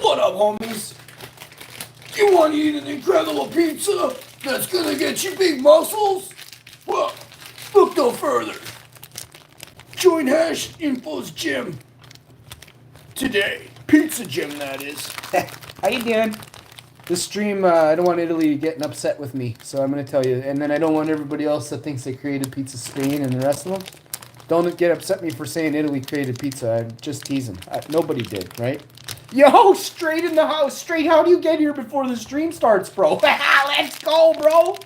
What up, homies? You want to eat an incredible pizza that's gonna get you big muscles? Well, look no further. Join Hash Info's gym today. Pizza gym, that is. How you doing? This stream, I don't want Italy getting upset with me, so I'm going to tell you. And then I don't want everybody else that thinks they created Pizza Spain and the rest of them. Don't get upset me for saying Italy created pizza. I'm just teasing. Nobody did, right? Yo, straight in the house. Straight, how do you get here before the stream starts, bro? Let's go, bro.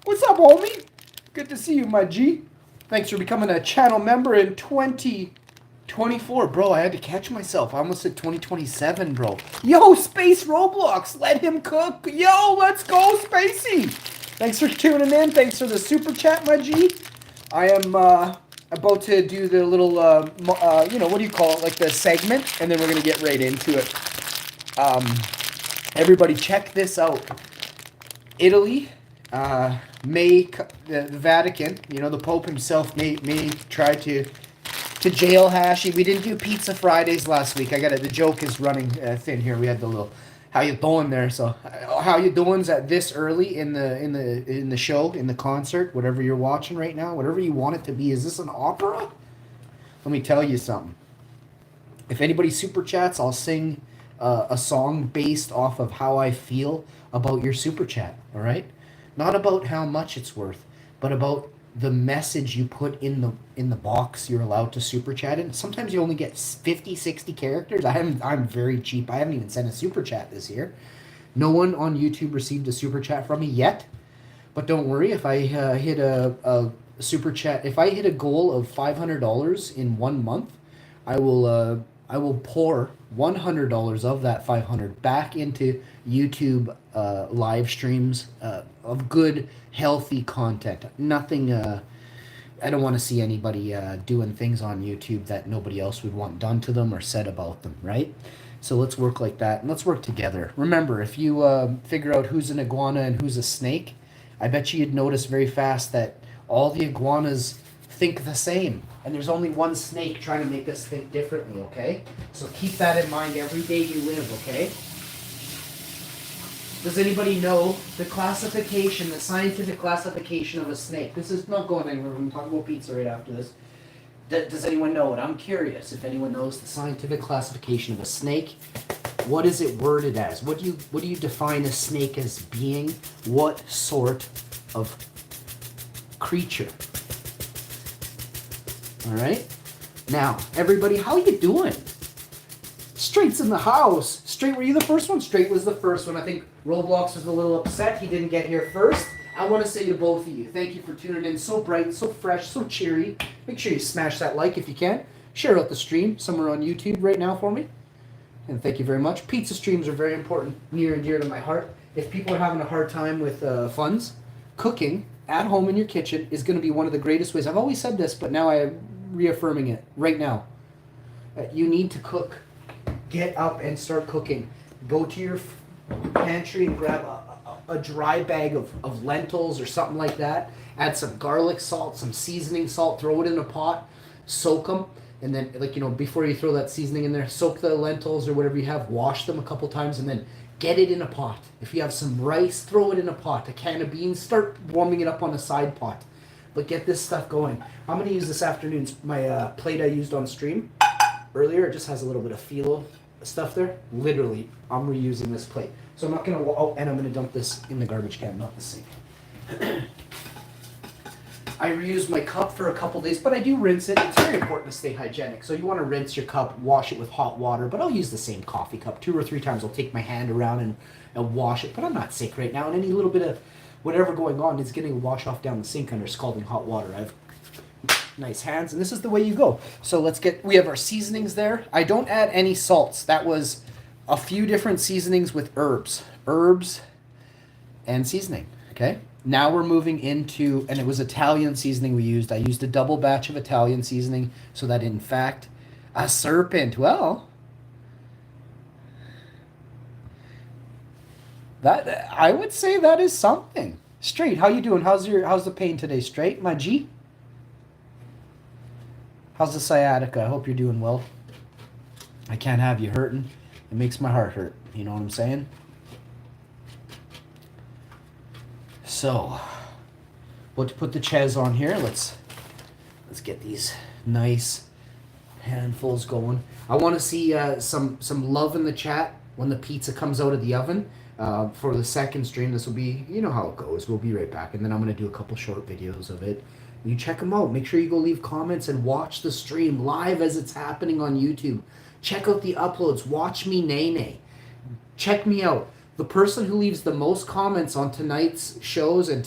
What's up, homie? Good to see you, my G. Thanks for becoming a channel member in 2024. Bro, I had to catch myself. I almost said 2027, bro. Yo, Space Roblox. Let him cook. Yo, let's go, Spacey. Thanks for tuning in. Thanks for the super chat, my G. I am about to do the little, you know, what do you call it? Like the segment. And then we're going to get right into it. Everybody check this out. Italy, the Vatican, you know, the Pope himself may try to jail Hashy. We didn't do Pizza Fridays last week. I got it. The joke is running thin here. We had the little how you doing there. So how you doing's at this early in the show, in the concert, whatever you're watching right now, whatever you want it to be. Is this an opera? Let me tell you something. If anybody super chats, I'll sing a song based off of how I feel about your super chat. All right, not about how much it's worth, but about the message you put in the box you're allowed to super chat in. Sometimes you only get 50, 60 characters. I'm very cheap. I haven't even sent a super chat this year. No one on YouTube received a super chat from me yet. But don't worry, if I hit a super chat, if I hit a goal of $500 in 1 month, I will pour $100 of that $500 back into YouTube live streams of good, healthy content. Nothing. I don't want to see anybody doing things on YouTube that nobody else would want done to them or said about them, right? So let's work like that, and let's work together. Remember, if you figure out who's an iguana and who's a snake, I bet you'd notice very fast that all the iguanas think the same. And there's only one snake trying to make us think differently, okay? So keep that in mind every day you live, okay? Does anybody know the classification, the scientific classification of a snake? This is not going anywhere. We're going to talk about pizza right after this. Does anyone know it? I'm curious if anyone knows the scientific classification of a snake. What is it worded as? What do you define a snake as being? What sort of creature? All right. Now, everybody, how you doing? Straight's in the house. Straight, were you the first one? Straight was the first one. I think Roblox was a little upset he didn't get here first. I want to say to both of you, thank you for tuning in. So bright, so fresh, so cheery. Make sure you smash that like if you can. Share out the stream somewhere on YouTube right now for me. And thank you very much. Pizza streams are very important, near and dear to my heart. If people are having a hard time with funds, cooking at home in your kitchen is going to be one of the greatest ways. I've always said this, but now I'm reaffirming it right now. You need to cook. Get up and start cooking. Go to your pantry and grab a dry bag of lentils or something like that. Add some garlic salt, some seasoning salt. Throw it in a pot. Soak them. And then, like, you know, before you throw that seasoning in there, soak the lentils or whatever you have. Wash them a couple times and then get it in a pot. If you have some rice, throw it in a pot. A can of beans, start warming it up on a side pot. But get this stuff going. I'm going to use this afternoon's, my plate I used on stream earlier. It just has a little bit of phyllo stuff there. Literally, I'm reusing this plate. So I'm not going to, oh, and I'm going to dump this in the garbage can, not the sink. I reuse my cup for a couple days, but I do rinse it. It's very important to stay hygienic. So you want to rinse your cup, wash it with hot water, but I'll use the same coffee cup 2 or 3 times. I'll take my hand around and wash it, but I'm not sick right now, and any little bit of whatever going on is getting a wash off down the sink under scalding hot water. I have nice hands, and this is the way you go. So we have our seasonings there. I don't add any salts. That was a few different seasonings with herbs and seasoning, okay? Now we're moving into, and it was Italian seasoning we used. I used a double batch of Italian seasoning so that, in fact, a serpent, well, that I would say that is something. Straight, how you doing? How's the pain today, Straight? My G? How's the sciatica? I hope you're doing well. I can't have you hurting. It makes my heart hurt. You know what I'm saying? So, we'll put the ches on here. Let's get these nice handfuls going. I want to see some love in the chat when the pizza comes out of the oven for the second stream. This will be, you know how it goes. We'll be right back, and then I'm going to do a couple short videos of it. You check them out. Make sure you go leave comments and watch the stream live as it's happening on YouTube. Check out the uploads. Watch me nay. Check me out. The person who leaves the most comments on tonight's shows and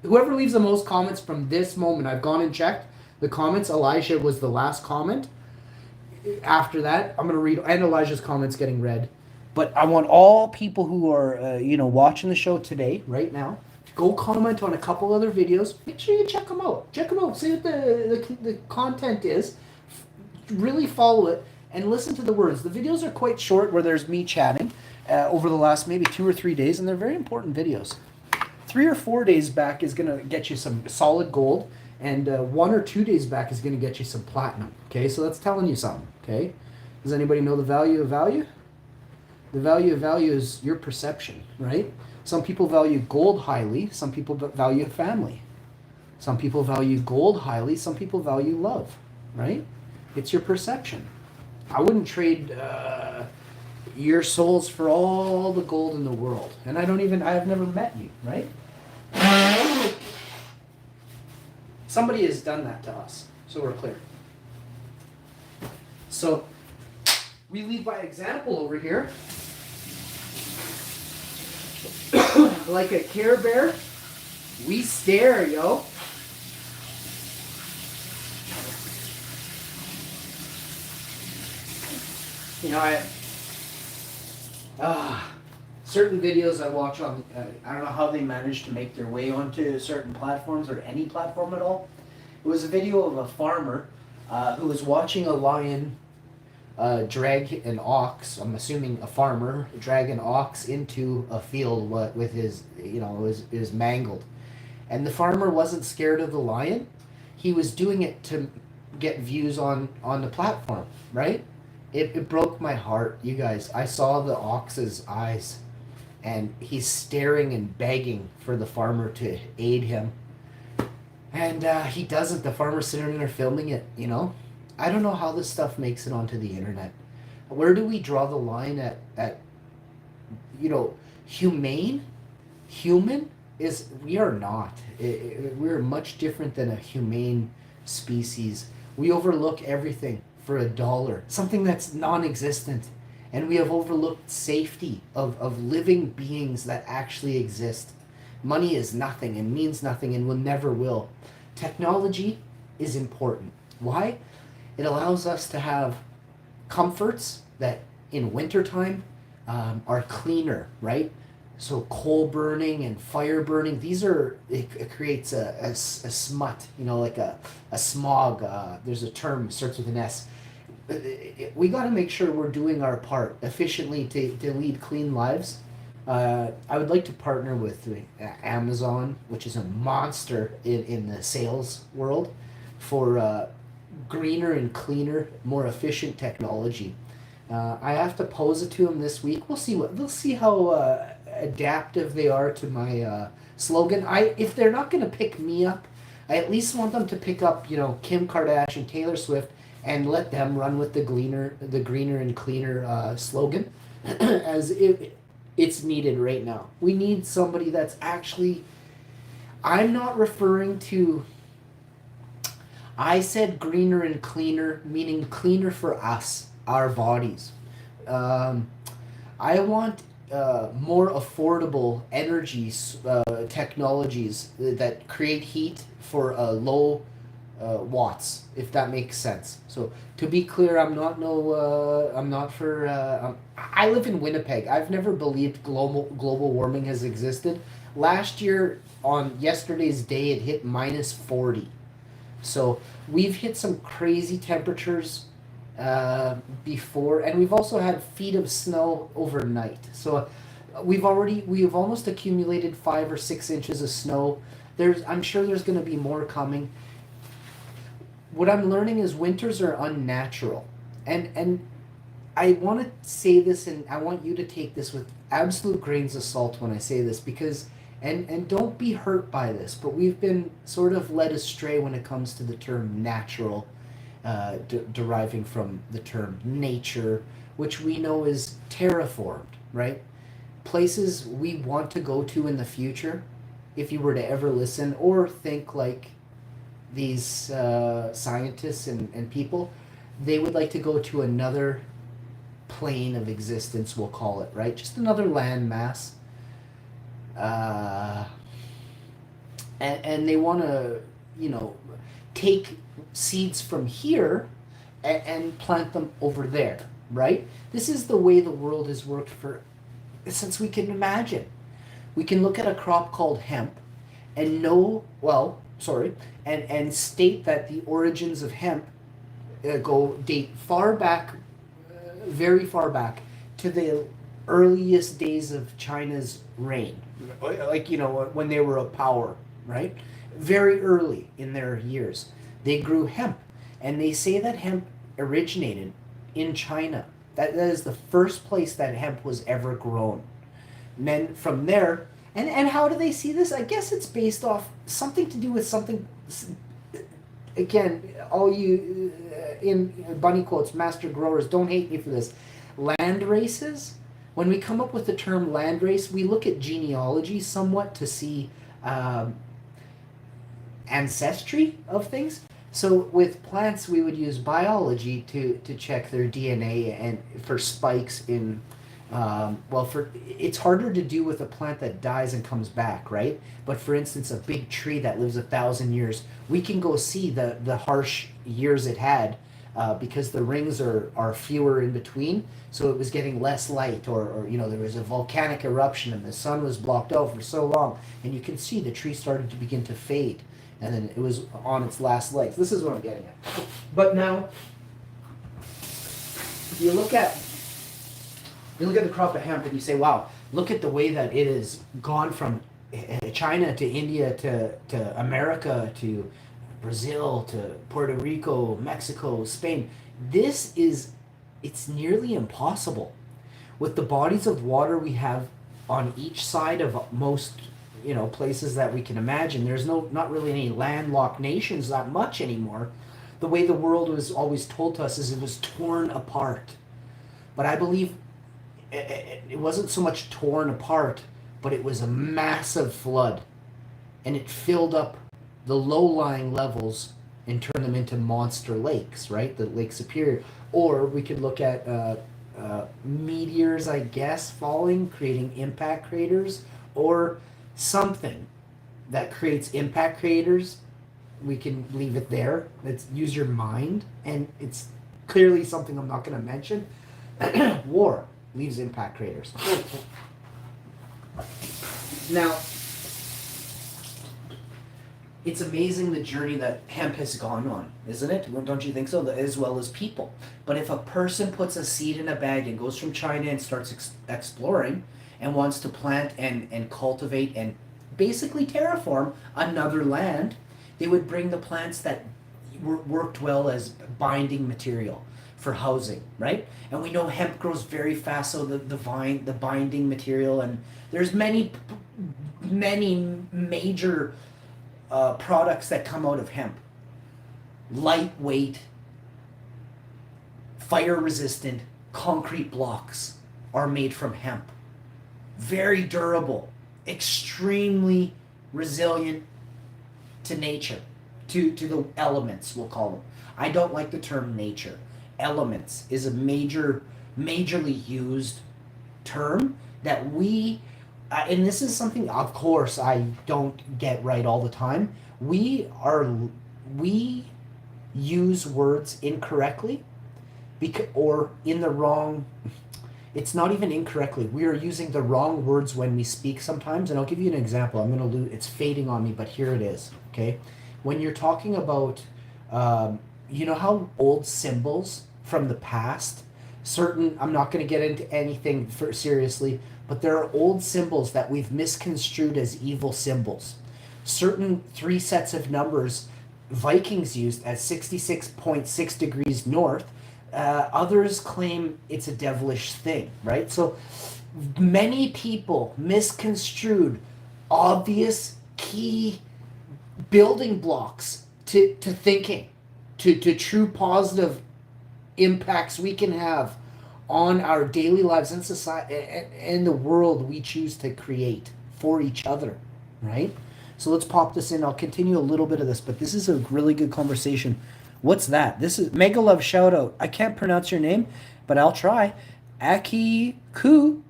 whoever leaves the most comments from this moment, I've gone and checked the comments. Elijah was the last comment. After that, I'm going to read, and Elijah's comments getting read. But I want all people who are, watching the show today, right now, go comment on a couple other videos. Make sure you check them out. Check them out. See what the content is. Really follow it and listen to the words. The videos are quite short where there's me chatting over the last maybe 2 or 3 days, and they're very important videos. 3 or 4 days back is going to get you some solid gold, and 1 or 2 days back is going to get you some platinum. Okay, so that's telling you something. Okay, does anybody know the value of value? The value of value is your perception, right? Some people value gold highly. Some people value family. Some people value gold highly. Some people value love, right? It's your perception. I wouldn't trade your souls for all the gold in the world. And I have never met you, right? Somebody has done that to us, so we're clear. So we lead by example over here. Like a Care Bear, we stare, yo. You know, certain videos I watch on, I don't know how they manage to make their way onto certain platforms or any platform at all. It was a video of a farmer who was watching a lion drag an ox, I'm assuming a farmer, drag an ox into a field with his, is mangled. And the farmer wasn't scared of the lion. He was doing it to get views on the platform, right? It broke my heart, you guys. I saw the ox's eyes, and he's staring and begging for the farmer to aid him. And he doesn't. The farmer's sitting there filming it, I don't know how this stuff makes it onto the internet. Where do we draw the line at humane? Human is, we are not. We're much different than a humane species. We overlook everything for $1, something that's non-existent. And we have overlooked safety of living beings that actually exist. Money is nothing and means nothing and will never will. Technology is important. Why? It allows us to have comforts that in wintertime are cleaner, right? So coal burning and fire burning, it creates a smut, like a smog. There's a term, starts with an S. We got to make sure we're doing our part efficiently to lead clean lives. I would like to partner with Amazon, which is a monster in the sales world, for greener and cleaner, more efficient technology. I have to pose it to them this week. We'll see how adaptive they are to my slogan. If they're not going to pick me up, I at least want them to pick up, Kim Kardashian, Taylor Swift, and let them run with the greener and cleaner slogan, as it's needed right now. We need somebody that's actually. I'm not referring to. I said greener and cleaner, meaning cleaner for us, our bodies. I want more affordable energy technologies that create heat for low watts, if that makes sense. So to be clear, I'm not for. I live in Winnipeg. I've never believed global warming has existed. Last year, on yesterday's day, it hit -40. So we've hit some crazy temperatures before, and we've also had feet of snow overnight. So we've almost accumulated 5 or 6 inches of snow. I'm sure there's going to be more coming. What I'm learning is winters are unnatural, and I want to say this, and I want you to take this with absolute grains of salt when I say this, because and don't be hurt by this, but we've been sort of led astray when it comes to the term natural, deriving from the term nature, which we know is terraformed, right? Places we want to go to in the future, if you were to ever listen or think like these scientists and people, they would like to go to another plane of existence, we'll call it, right? Just another landmass. And they want to, take seeds from here and plant them over there, right? This is the way the world has worked for since we can imagine. We can look at a crop called hemp and and state that the origins of hemp date far back, very far back, to the earliest days of China's reign, like when they were a power, right? Very early in their years, they grew hemp, and they say that hemp originated in China. That is the first place that hemp was ever grown. And then from there, and how do they see this? I guess it's based off something to do with something. Again, all you in bunny quotes, master growers, don't hate me for this. Land races. When we come up with the term land race, we look at genealogy somewhat to see ancestry of things. So with plants, we would use biology to check their DNA and for spikes in. It's harder to do with a plant that dies and comes back, right? But for instance, a big tree that lives 1,000 years, we can go see the harsh years it had because the rings are fewer in between, so it was getting less light, or there was a volcanic eruption and the sun was blocked out for so long, and you can see the tree started to begin to fade, and then it was on its last legs. This is what I'm getting at. But now, you look at the crop of hemp and you say, wow, look at the way that it has gone from China to India to America to Brazil to Puerto Rico, Mexico, Spain. It's nearly impossible. With the bodies of water we have on each side of most places that we can imagine, there's not really any landlocked nations that much anymore. The way the world was always told to us is it was torn apart. But I believe it wasn't so much torn apart, but it was a massive flood, and it filled up the low-lying levels and turned them into monster lakes, right? The Lake Superior. Or we could look at meteors, I guess, falling, creating impact craters, or something that creates impact craters. We can leave it there. Let's use your mind, and it's clearly something I'm not going to mention. War leaves impact craters. Now, it's amazing the journey that hemp has gone on, isn't it? Don't you think so? As well as people. But if a person puts a seed in a bag and goes from China and starts exploring and wants to plant and cultivate and basically terraform another land, they would bring the plants that worked well as binding material for housing, right? And we know hemp grows very fast, so the binding material, and there's many major products that come out of hemp. Lightweight, fire resistant concrete blocks are made from hemp. Very durable, extremely resilient to nature, to the elements, we'll call them. I don't like the term nature. Elements is a majorly used term that we, and this is something, of course, I don't get right all the time. We use words incorrectly, or in the wrong. It's not even incorrectly. We are using the wrong words when we speak sometimes, and I'll give you an example. It's fading on me, but here it is. Okay, when you're talking about, you know how old symbols from the past, I'm not going to get into anything seriously, but there are old symbols that we've misconstrued as evil symbols. Certain 3 sets of numbers Vikings used as 66.6 degrees north, Others claim it's a devilish thing, right? So many people misconstrued obvious key building blocks to thinking, to true positive impacts we can have on our daily lives and society and the world we choose to create for each other, right? So let's pop this in. I'll continue a little bit of this, but this is a really good conversation. What's that? This is Mega Love shout out. I can't pronounce your name, but I'll try. Aki Ku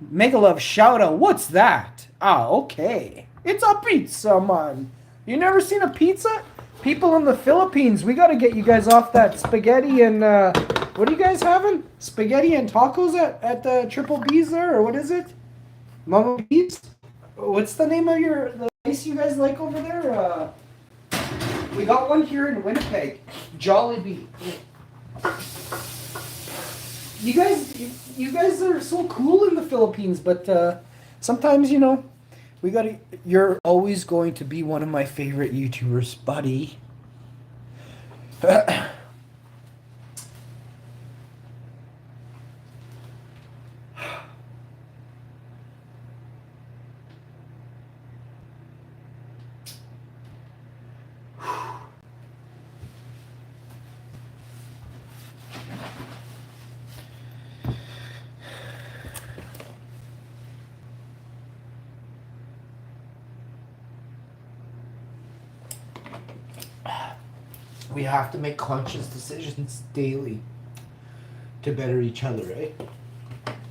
Mega Love shout out. What's that? Ah, okay. It's a pizza, man. You never seen a pizza? People in the Philippines, we got to get you guys off that spaghetti and what are you guys having? Spaghetti and tacos at the Triple B's there, or what is it? Mama B's? What's the name of the place you guys like over there? We got one here in Winnipeg, Jollibee. You guys are so cool in the Philippines, but sometimes we gotta. You're always going to be one of my favorite YouTubers, buddy. We have to make conscious decisions daily to better each other, right?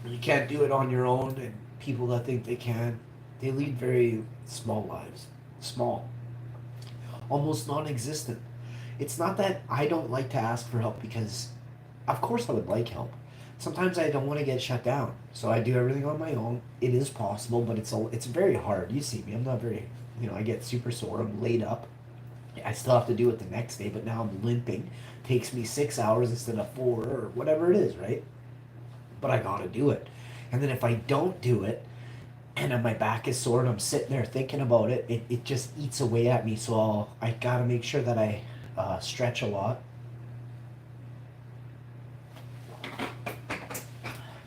You can't do it on your own, and people that think they can, they lead very small lives. Small. Almost non-existent. It's not that I don't like to ask for help, because of course I would like help. Sometimes I don't want to get shut down, so I do everything on my own. It is possible, but it's very hard. You see me, I'm not very, I get super sore, I'm laid up. I still have to do it the next day, but now I'm limping. Takes me 6 hours instead of 4 or whatever it is, right? But I gotta do it. And then if I don't do it, and my back is sore and I'm sitting there thinking about it, it just eats away at me. So I gotta make sure that I stretch a lot.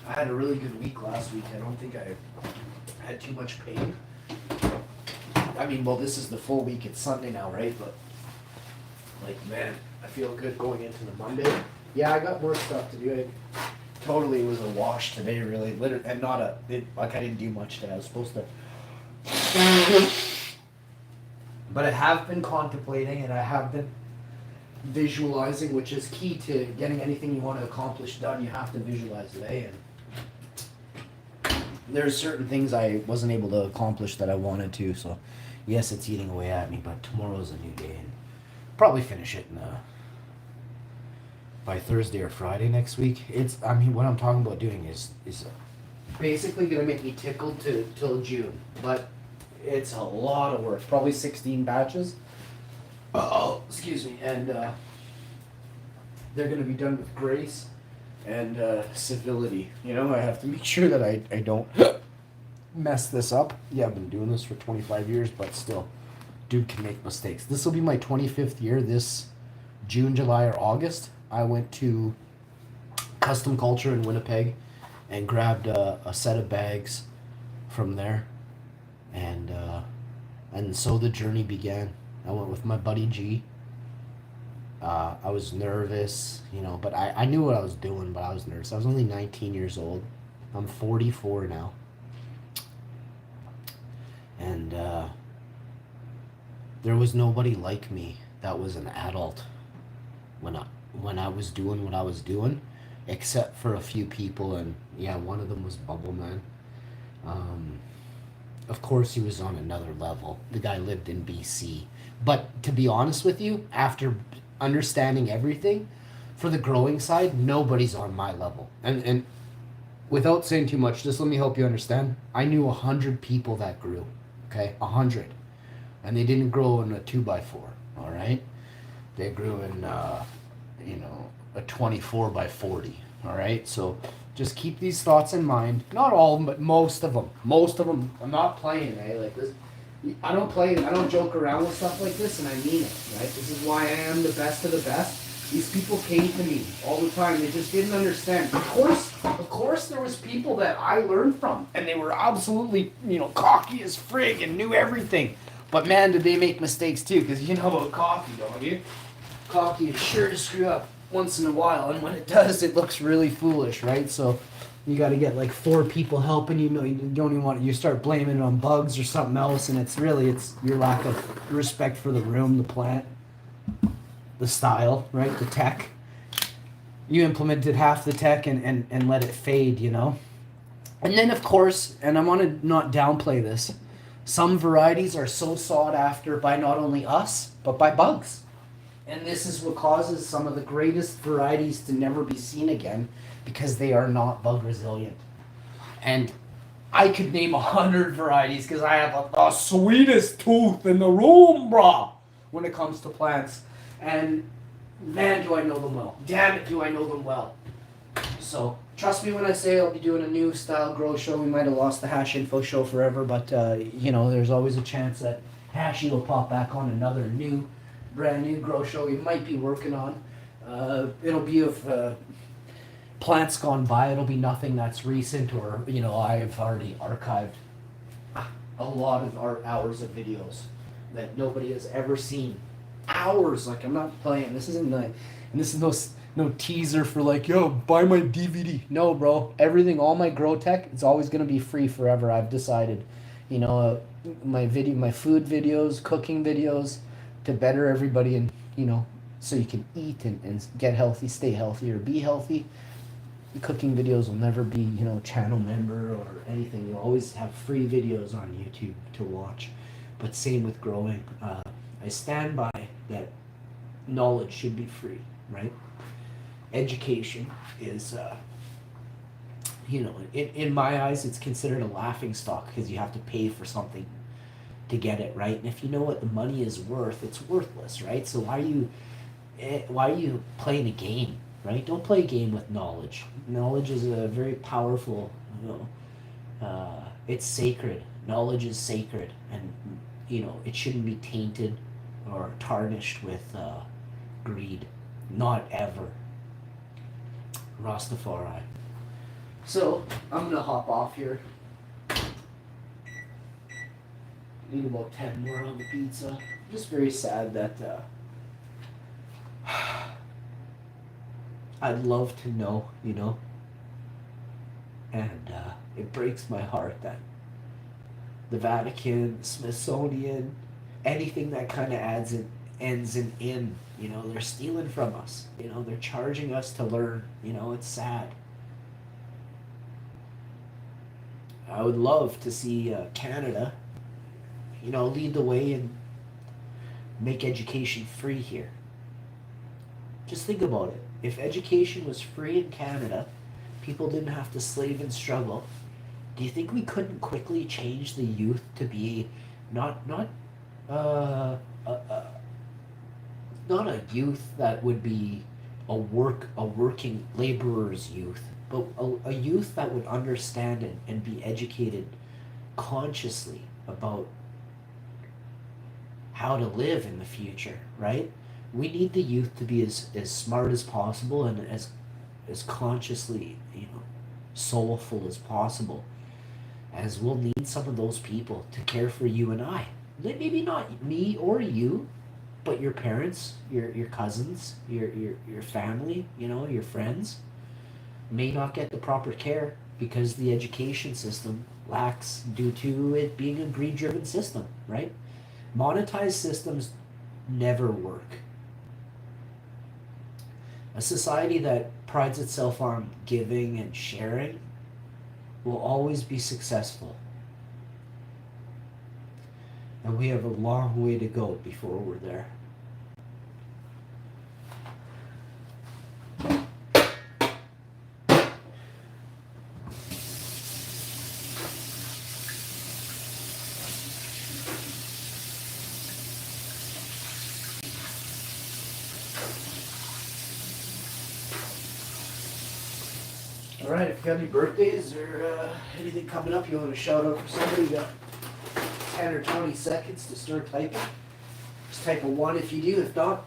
I had a really good week last week. I don't think I had too much pain. I mean, well, this is the full week. It's Sunday now, right? But, man, I feel good going into the Monday. Yeah, I got more stuff to do. It totally was a wash today, really. And I didn't do much today. I was supposed to. But I have been contemplating, and I have been visualizing, which is key to getting anything you want to accomplish done. You have to visualize today. And there's certain things I wasn't able to accomplish that I wanted to, so yes, it's eating away at me, but tomorrow's a new day, and probably finish it by Thursday or Friday next week. What I'm talking about doing is basically gonna make me tickled till June, but it's a lot of work. Probably 16 batches. Oh, excuse me, and they're gonna be done with grace and civility. I have to make sure that I don't mess this up. Yeah, I've been doing this for 25 years, but still, dude can make mistakes. This will be my 25th year this June, July, or August. I went to Custom Culture in Winnipeg and grabbed a set of bags from there, and so the journey began. I went with my buddy G. I was nervous, but I knew what I was doing, but I was nervous. I was only 19 years old. I'm 44 now. And there was nobody like me that was an adult when I was doing what I was doing, except for a few people, and yeah, one of them was Bubble Man. Of course, he was on another level. The guy lived in BC. But to be honest with you, after understanding everything, for the growing side, nobody's on my level. And without saying too much, just let me help you understand. I knew 100 people that grew. Okay, 100, and they didn't grow in a 2x4. All right, they grew in a 24x40. All right, so just keep these thoughts in mind. Not all of them, but most of them. Most of them. I'm not playing, like this. I don't joke around with stuff like this, and I mean it. Right, this is why I am the best of the best. These people came to me all the time. They just didn't understand. Of course, there was people that I learned from, and they were absolutely, cocky as frig and knew everything. But man, did they make mistakes too? Because you know about coffee, don't you? Coffee is sure to screw up once in a while, and when it does, it looks really foolish, right? So you got to get like 4 people helping you. You don't even want. You start blaming it on bugs or something else, and it's your lack of respect for the room, the plant, the style, right? The tech. You implemented half the tech and let it fade, And then, of course, and I want to not downplay this, some varieties are so sought after by not only us, but by bugs. And this is what causes some of the greatest varieties to never be seen again, because they are not bug resilient. And I could name 100 varieties because I have the sweetest tooth in the room, brah, when it comes to plants. And man, do I know them well. Damn it, do I know them well. So trust me when I say I'll be doing a new style grow show. We might have lost the Hash Info show forever, but there's always a chance that Hashy will pop back on another brand new grow show we might be working on. It'll be of plants gone by. It'll be nothing that's recent, or I've already archived a lot of our hours of videos that nobody has ever seen. Hours, like I'm not playing. This is no teaser for like, yo, buy my DVD. No, bro. Everything, all my grow tech, it's always gonna be free forever. I've decided, my food videos, cooking videos, to better everybody, and so you can eat and get healthy, stay healthy, or be healthy. The cooking videos will never be, channel member or anything. You'll always have free videos on YouTube to watch. But same with growing. I stand by that knowledge should be free, right? Education is, in my eyes, it's considered a laughing stock because you have to pay for something to get it, right? And if you know what the money is worth, it's worthless, right? So why are you playing a game, right? Don't play a game with knowledge. Knowledge is a very powerful, it's sacred. Knowledge is sacred, and it shouldn't be tainted or tarnished with greed. Not ever. Rastafari. So, I'm going to hop off here. Need about 10 more on the pizza. Just very sad that I'd love to know, and it breaks my heart that the Vatican, Smithsonian, anything that kind of ends in, they're stealing from us. They're charging us to learn. It's sad. I would love to see Canada, lead the way and make education free here. Just think about it. If education was free in Canada, people didn't have to slave and struggle. Do you think we couldn't quickly change the youth to be not a youth that would be a working laborer's youth, but a youth that would understand and be educated consciously about how to live in the future, right? We need the youth to be as smart as possible and as consciously, soulful as possible, as we'll need some of those people to care for you and I. Maybe not me or you, but your parents, your cousins, your family, your friends may not get the proper care because the education system lacks due to it being a greed-driven system, right? Monetized systems never work. A society that prides itself on giving and sharing will always be successful. And we have a long way to go before we're there. Alright, if you got any birthdays or anything coming up you want to shout out for somebody, you got 10 or 20 seconds to start typing. Just type a 1 if you do, if not,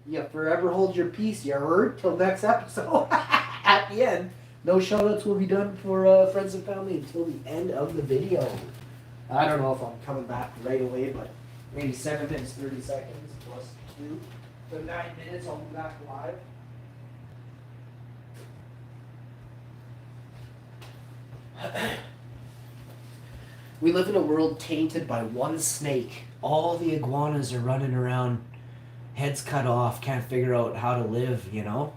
You forever hold your peace, you heard? Till next episode. At the end, no shoutouts will be done for friends and family until the end of the video. I don't know if I'm coming back right away, but maybe 7 minutes, 30 seconds plus 2. So 9 minutes, I'll be back live. We live in a world tainted by one snake. All the iguanas are running around, heads cut off, can't figure out how to live, you know?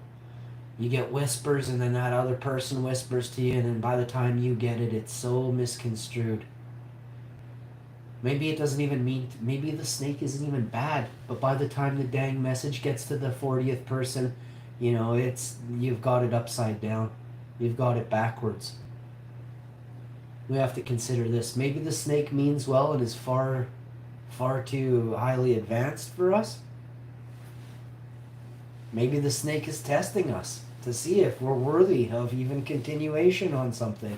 You get whispers, and then that other person whispers to you, and then by the time you get it, it's so misconstrued. Maybe it doesn't even mean, maybe the snake isn't even bad, but by the time the dang message gets to the 40th person, you know, you've got it upside down. You've got it backwards. We have to consider this. Maybe the snake means well and is far too highly advanced for us. Maybe the snake is testing us to see if we're worthy of even continuation on something.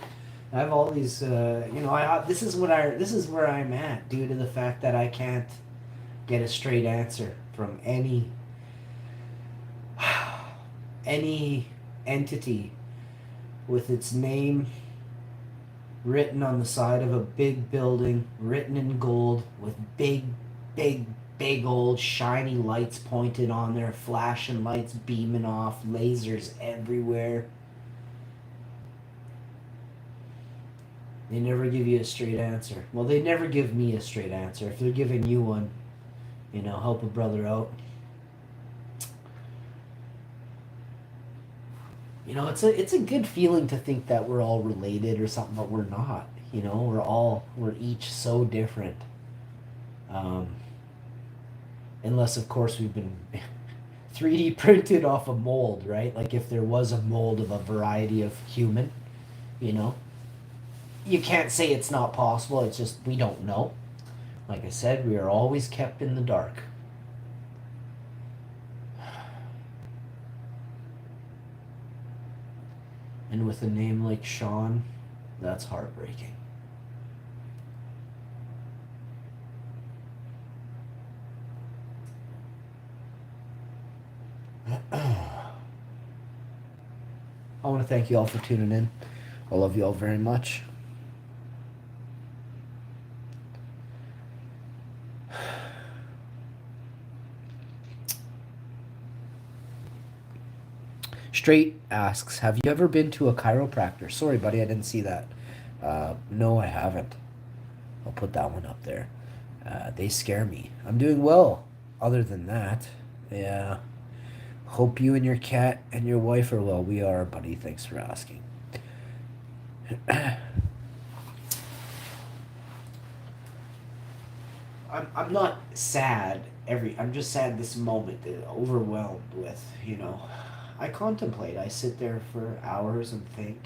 I have all these, this is where I'm at due to the fact that I can't get a straight answer from any entity with its name written on the side of a big building, written in gold, with big old shiny lights pointed on there, flashing lights beaming off, lasers everywhere. They never give you a straight answer. Well, they never give me a straight answer. If they're giving you one, help a brother out. It's a good feeling to think that we're all related or something, but we're not. We're each so different. Unless, of course, we've been 3D printed off a mold, right? Like if there was a mold of a variety of human, You can't say it's not possible, it's just we don't know. Like I said, we are always kept in the dark. And with a name like Sean, that's heartbreaking. I want to thank you all for tuning in. I love you all very much. Straight asks, have you ever been to a chiropractor? Sorry, buddy, I didn't see that. No, I haven't. I'll put that one up there. They scare me. I'm doing well. Other than that, yeah. Hope you and your cat and your wife are well. We are, buddy. Thanks for asking. I'm not sad I'm just sad this moment, overwhelmed with, I contemplate. I sit there for hours and think,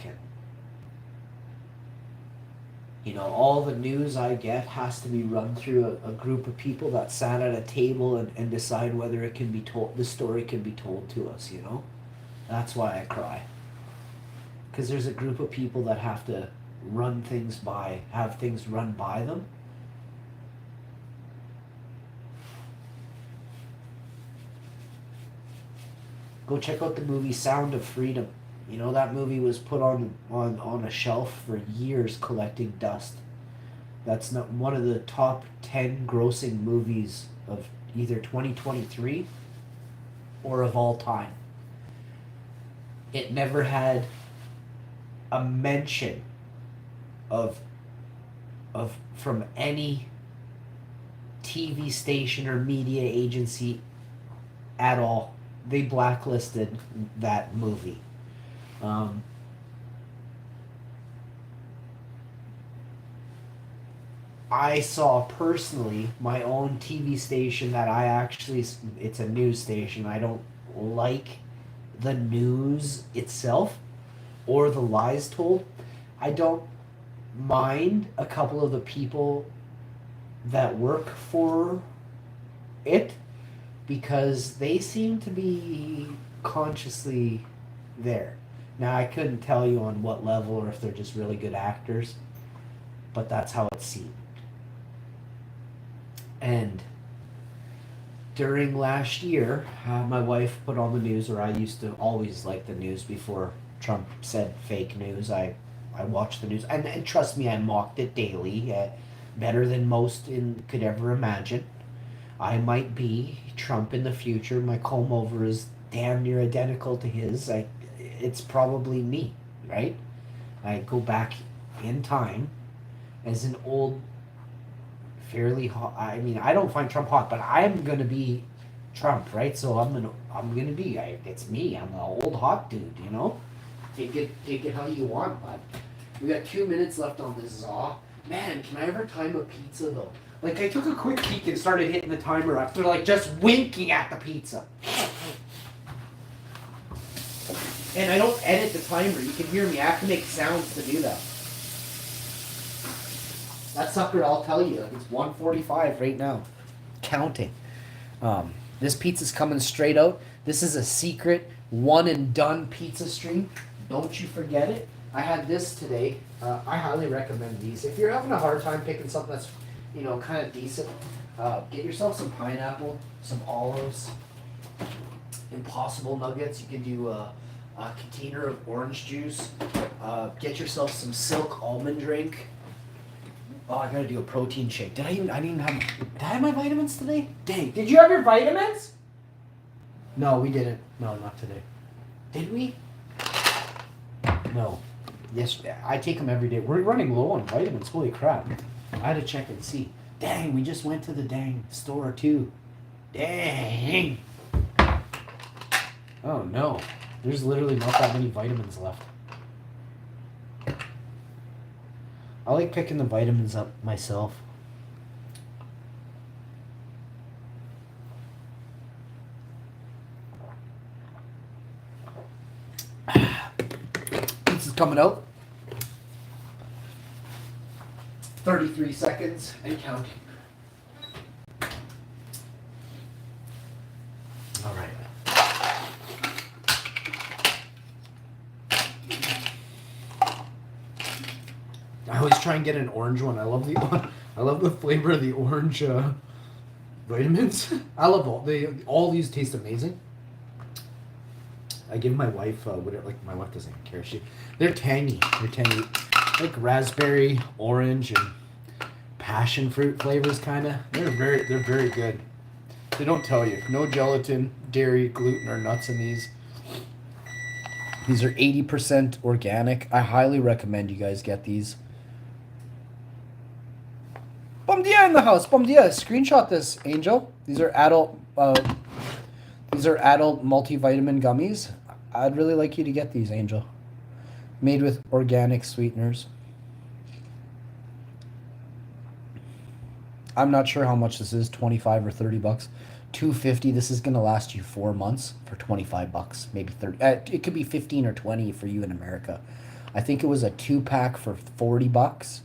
and all the news I get has to be run through a group of people that sat at a table and decide whether it can be told, the story can be told to us, That's why I cry. Because there's a group of people that have to have things run by them. Go check out the movie Sound of Freedom. That movie was put on a shelf for years collecting dust. That's not one of the top 10 grossing movies of either 2023 or of all time. It never had a mention of from any TV station or media agency at all. They blacklisted that movie. I saw personally my own TV station that it's a news station. I don't like the news itself or the lies told. I don't mind a couple of the people that work for it, because they seem to be consciously there. Now, I couldn't tell you on what level or if they're just really good actors, but that's how it seemed. And during last year, my wife put on the news, or I used to always like the news before Trump said fake news. I watched the news, and trust me, I mocked it daily, better than most could ever imagine. I might be Trump in the future. My comb over is damn near identical to his. It's probably me, right? I go back in time as an old, fairly hot. I mean, I don't find Trump hot, but I'm gonna be Trump, right? So I'm gonna be. It's me. I'm an old hot dude, you know. Take it how you want, bud. We got 2 minutes left on this Zaw. Man, can I ever time a pizza though? Like, I took a quick peek and started hitting the timer after, like, just winking at the pizza. And I don't edit the timer. You can hear me. I have to make sounds to do that. That sucker, I'll tell you, like, it's 1:45 right now. Counting. This pizza's coming straight out. This is a secret one and done pizza stream. Don't you forget it. I had this today. I highly recommend these. If you're having a hard time picking something that's, you know, kind of decent, get yourself some pineapple, some olives, Impossible nuggets. You can do a container of orange juice. Get yourself some silk almond drink. Oh, I gotta do a protein shake. I didn't have. Did I have my vitamins today? Dang. Did you have your vitamins? No, we didn't. No, not today. Did we? No. Yes, I take them every day. We're running low on vitamins. Holy crap. I had to check and see. Dang, we just went to the dang store too. Dang. Oh no. There's literally not that many vitamins left. I like picking the vitamins up myself. This is coming out. 33 seconds and counting. All right. I always try and get an orange one. I love the flavor of the orange vitamins. I love all these taste amazing. I give my wife my wife doesn't care. They're tangy. They're tangy, like raspberry, orange, and passion fruit flavors. Kinda. They're very good. They don't tell you. No gelatin, dairy, gluten, or nuts in these. These are 80% organic. I highly recommend you guys get these. Bum dia in the house. Bum dia. Screenshot this, Angel. These are adult multivitamin gummies. I'd really like you to get these, Angel. Made with organic sweeteners. I'm not sure how much this is, 25 or 30 bucks. $2.50. This is gonna last you 4 months for 25 bucks, maybe 30. It could be 15 or 20 for you in America. I think it was a 2-pack for 40 bucks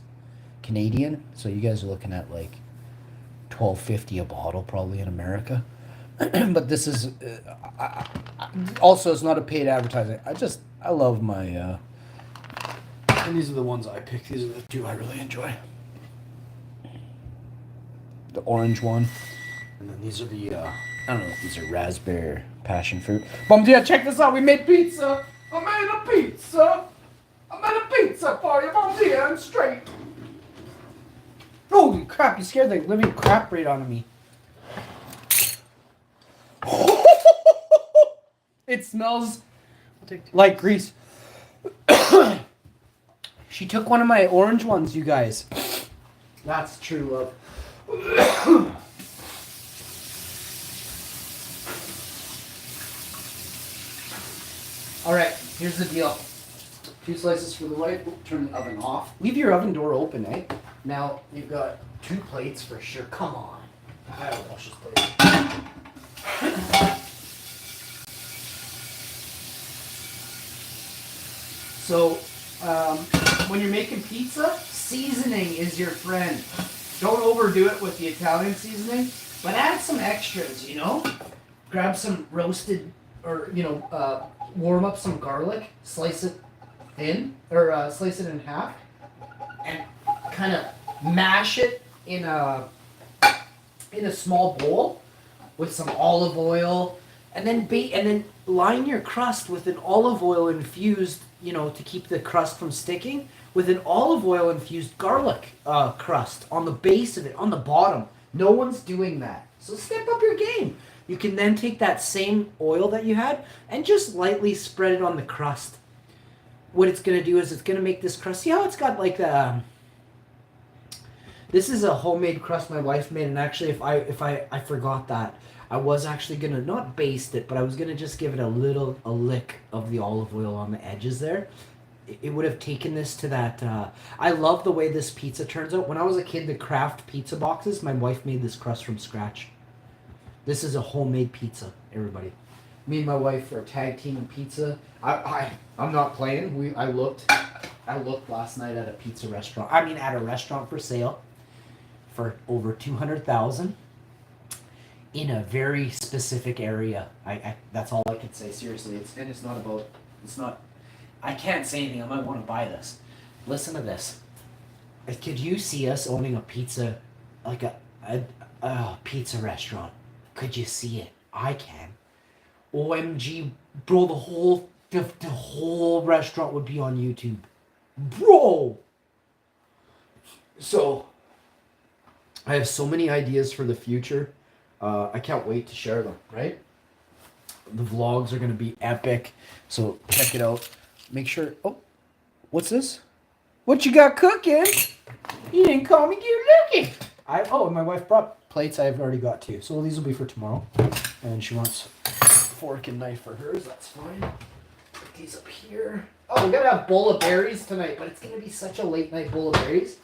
Canadian. So you guys are looking at like $12.50 a bottle probably in America. But this is also, it's not a paid advertising. I love my and these are the ones I picked. These are the two I really enjoy. The orange one, and then these are the I don't know if these are raspberry or passion fruit. Bum dia, check this out. We made pizza. I made a pizza for you, Bum dia, and straight. Holy crap! You scared the living crap right out of me. It smells like grease. She took one of my orange ones, you guys. That's true love. All right, here's the deal. 2 slices for the wife. Turn the oven off. Leave your oven door open, eh? Now you've got 2 plates for sure. Come on. I gotta wash this plate. So, when you're making pizza, seasoning is your friend. Don't overdo it with the Italian seasoning, but add some extras, you know? Grab some roasted, or, warm up some garlic, slice it thin, or slice it in half, and kind of mash it in a small bowl. with some olive oil, and then line your crust with an olive oil infused, to keep the crust from sticking, with an olive oil infused garlic crust on the base of it, on the bottom. No one's doing that. So step up your game. You can then take that same oil that you had and just lightly spread it on the crust. What it's going to do is it's going to make this crust. See how it's got like this is a homemade crust my wife made, and actually if I forgot that, I was actually going to not baste it, but I was going to just give it a lick of the olive oil on the edges there. It would have taken this to that. I love the way this pizza turns out. When I was a kid, the Kraft pizza boxes, my wife made this crust from scratch. This is a homemade pizza, everybody. Me and my wife are tag teaming pizza. I'm not playing. I looked last night at a pizza restaurant. I mean, at a restaurant for sale for over $200,000 in a very specific area. That's all I could say. Seriously, it's not. I can't say anything. I might want to buy this. Listen to this. Could you see us owning a pizza, like a pizza restaurant? Could you see it? I can. OMG, bro, the whole restaurant would be on YouTube. Bro! So, I have so many ideas for the future. I can't wait to share them, right? The vlogs are going to be epic. So, check it out. Make sure... Oh, what's this? What you got cooking? You didn't call me good looking. And my wife brought plates. I've already got two. So these will be for tomorrow. And she wants fork and knife for hers. That's fine. Put these up here. Oh, we gotta have bowl of berries tonight, but it's gonna be such a late night bowl of berries.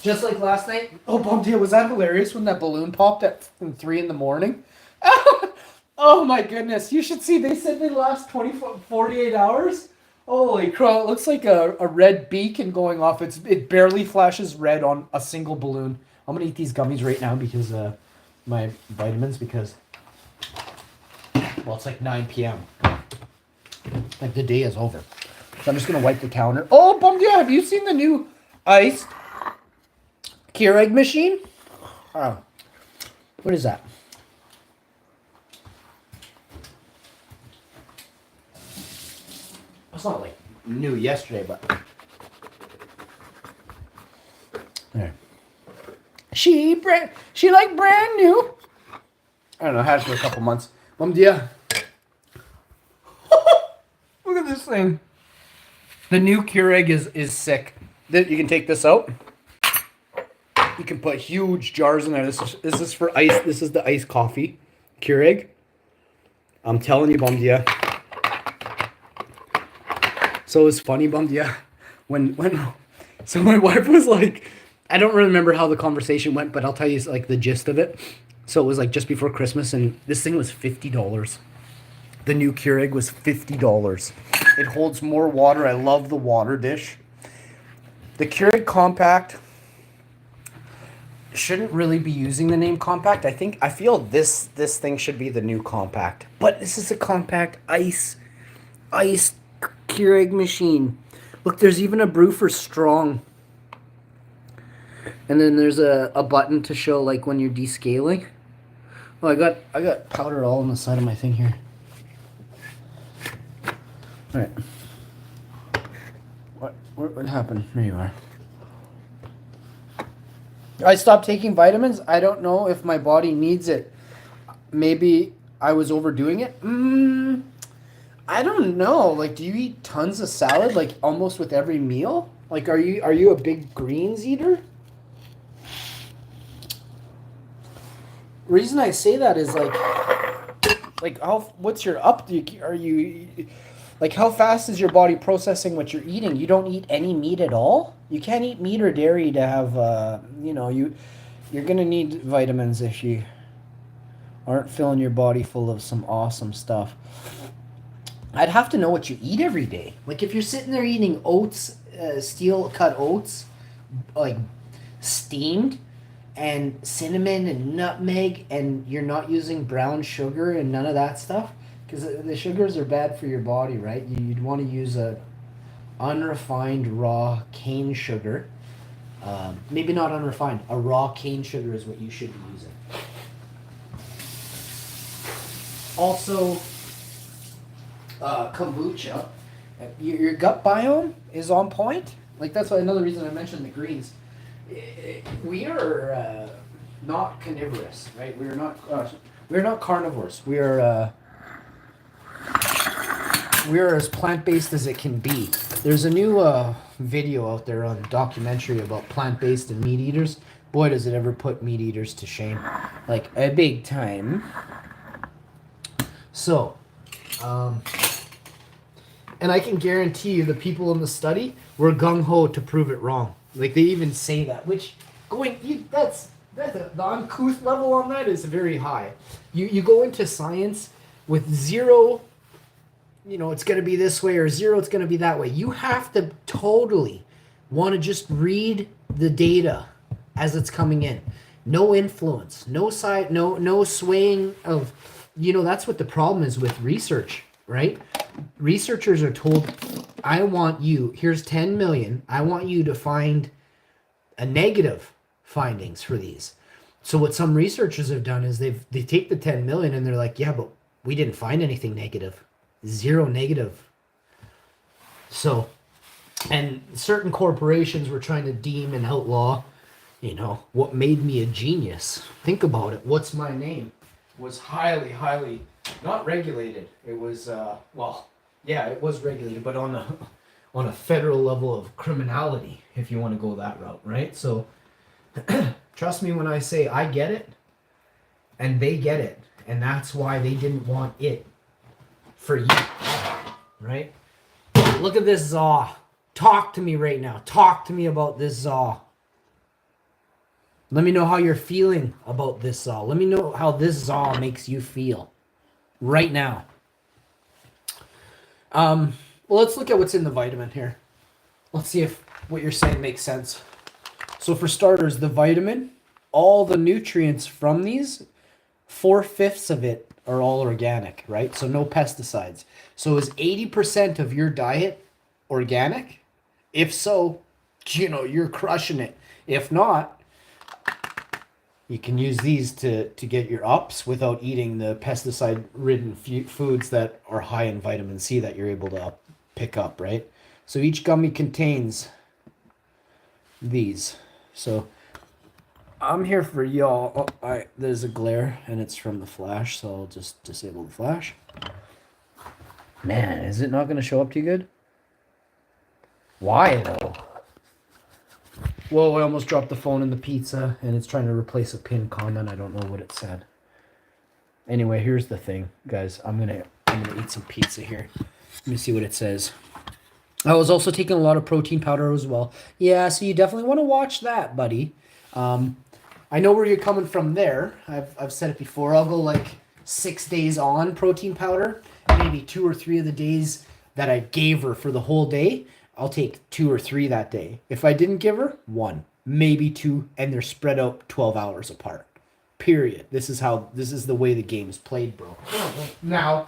Just like last night. Oh, Bum Deal, was that hilarious when that balloon popped at 3 in the morning? Oh my goodness. You should see, they said they last 48 hours. Holy crow, it looks like a red beacon going off. It barely flashes red on a single balloon. I'm going to eat these gummies right now because my vitamins, because, well, it's like 9 p.m. Like the day is over. So I'm just going to wipe the counter. Oh, Bum, yeah, have you seen the new iced Keurig machine? Oh, what is that? It's not like new yesterday, but there. She like brand new. I don't know, had it for a couple months. Mom, dear. Look at this thing. The new Keurig is sick. You can take this out. You can put huge jars in there. This is for ice. This is the iced coffee Keurig. I'm telling you, Mom, dear. So it was funny, Bummed, yeah. So my wife was like, I don't remember how the conversation went, but I'll tell you like the gist of it. So it was like just before Christmas, and this thing was $50. The new Keurig was $50. It holds more water. I love the water dish. The Keurig Compact shouldn't really be using the name Compact. I feel this thing should be the new Compact. But this is a compact ice Keurig machine. Look, there's even a brew for strong. And then there's a button to show like when you're descaling. Oh, I got powder all on the side of my thing here. All right. What happened? There you are. I stopped taking vitamins. I don't know if my body needs it. Maybe I was overdoing it. I don't know. Like, do you eat tons of salad, like almost with every meal? Like, are you a big greens eater? Reason I say that is like what's your are you like how fast is your body processing what you're eating? You don't eat any meat at all? You can't eat meat or dairy to have you're gonna need vitamins if you aren't filling your body full of some awesome stuff. I'd have to know what you eat every day. Like if you're sitting there eating oats, steel cut oats, like steamed, and cinnamon and nutmeg, and you're not using brown sugar and none of that stuff, because the sugars are bad for your body, right? You'd want to use a unrefined raw cane sugar, Maybe not unrefined. A raw cane sugar is what you should be using. Also, kombucha. Your gut biome is on point. Like that's another reason I mentioned the greens. We are not carnivorous, right? We're not carnivores. We are as plant-based as it can be. There's a new video out there on documentary about plant-based and meat eaters. Boy, does it ever put meat eaters to shame, like a big time. So, and I can guarantee you the people in the study were gung-ho to prove it wrong. Like they even say that, which that's the uncouth level on that is very high. You go into science with zero, it's going to be this way, or zero, it's going to be that way. You have to totally want to just read the data as it's coming in. No influence, no side, no swaying of, that's what the problem is with research, right? Researchers are told, here's 10 million, I want you to find a negative findings for these. So what some researchers have done is they take the 10 million and they're like, yeah, but we didn't find anything negative. Zero negative. So, and certain corporations were trying to deem and outlaw, what made me a genius. Think about it. What's my name? Was highly, highly not regulated. It was, it was regulated, but on a federal level of criminality, if you want to go that route, right? So, trust me when I say I get it, and they get it, and that's why they didn't want it for you, right? Look at this Zaw. Talk to me right now. Talk to me about this Zaw. Let me know how you're feeling about this Zaw. Let me know how this Zaw makes you feel right now. Well, let's look at what's in the vitamin here. Let's see if what you're saying makes sense. So for starters, the vitamin, all the nutrients from these, 4/5 of it are all organic, right? So no pesticides. So is 80% of your diet organic? If so, you're crushing it. If not, you can use these to get your ups without eating the pesticide-ridden foods that are high in vitamin C that you're able to pick up, right? So each gummy contains these. So I'm here for y'all. Oh, there's a glare, and it's from the flash, so I'll just disable the flash. Man, is it not going to show up too good? Why, though? Whoa, I almost dropped the phone in the pizza, and it's trying to replace a pinned comment. I don't know what it said. Anyway, here's the thing, guys. I'm gonna eat some pizza here. Let me see what it says. I was also taking a lot of protein powder as well. Yeah, so you definitely want to watch that, buddy. I know where you're coming from there. I've said it before. I'll go like 6 days on protein powder. Maybe 2 or 3 of the days that I gave her for the whole day, I'll take 2 or 3 that day. If I didn't give her, 1, maybe 2, and they're spread out 12 hours apart. Period. This is the way the game is played, bro. Now,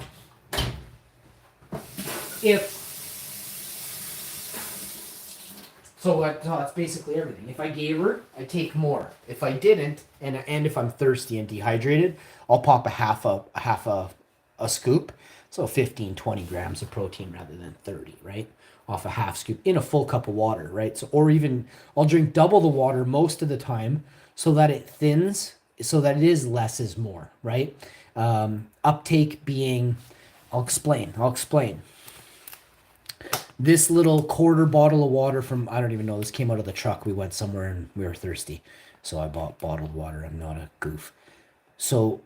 so that's basically everything. If I gave her, I take more. If I didn't, and if I'm thirsty and dehydrated, I'll pop a half a scoop. So 15, 20 grams of protein rather than 30, right? Off a half scoop in a full cup of water, right? So, or even I'll drink double the water most of the time so that it thins, so that it is less is more, right? Uptake being, I'll explain. This little quarter bottle of water from, I don't even know, this came out of the truck. We went somewhere and we were thirsty. So I bought bottled water. I'm not a goof. So,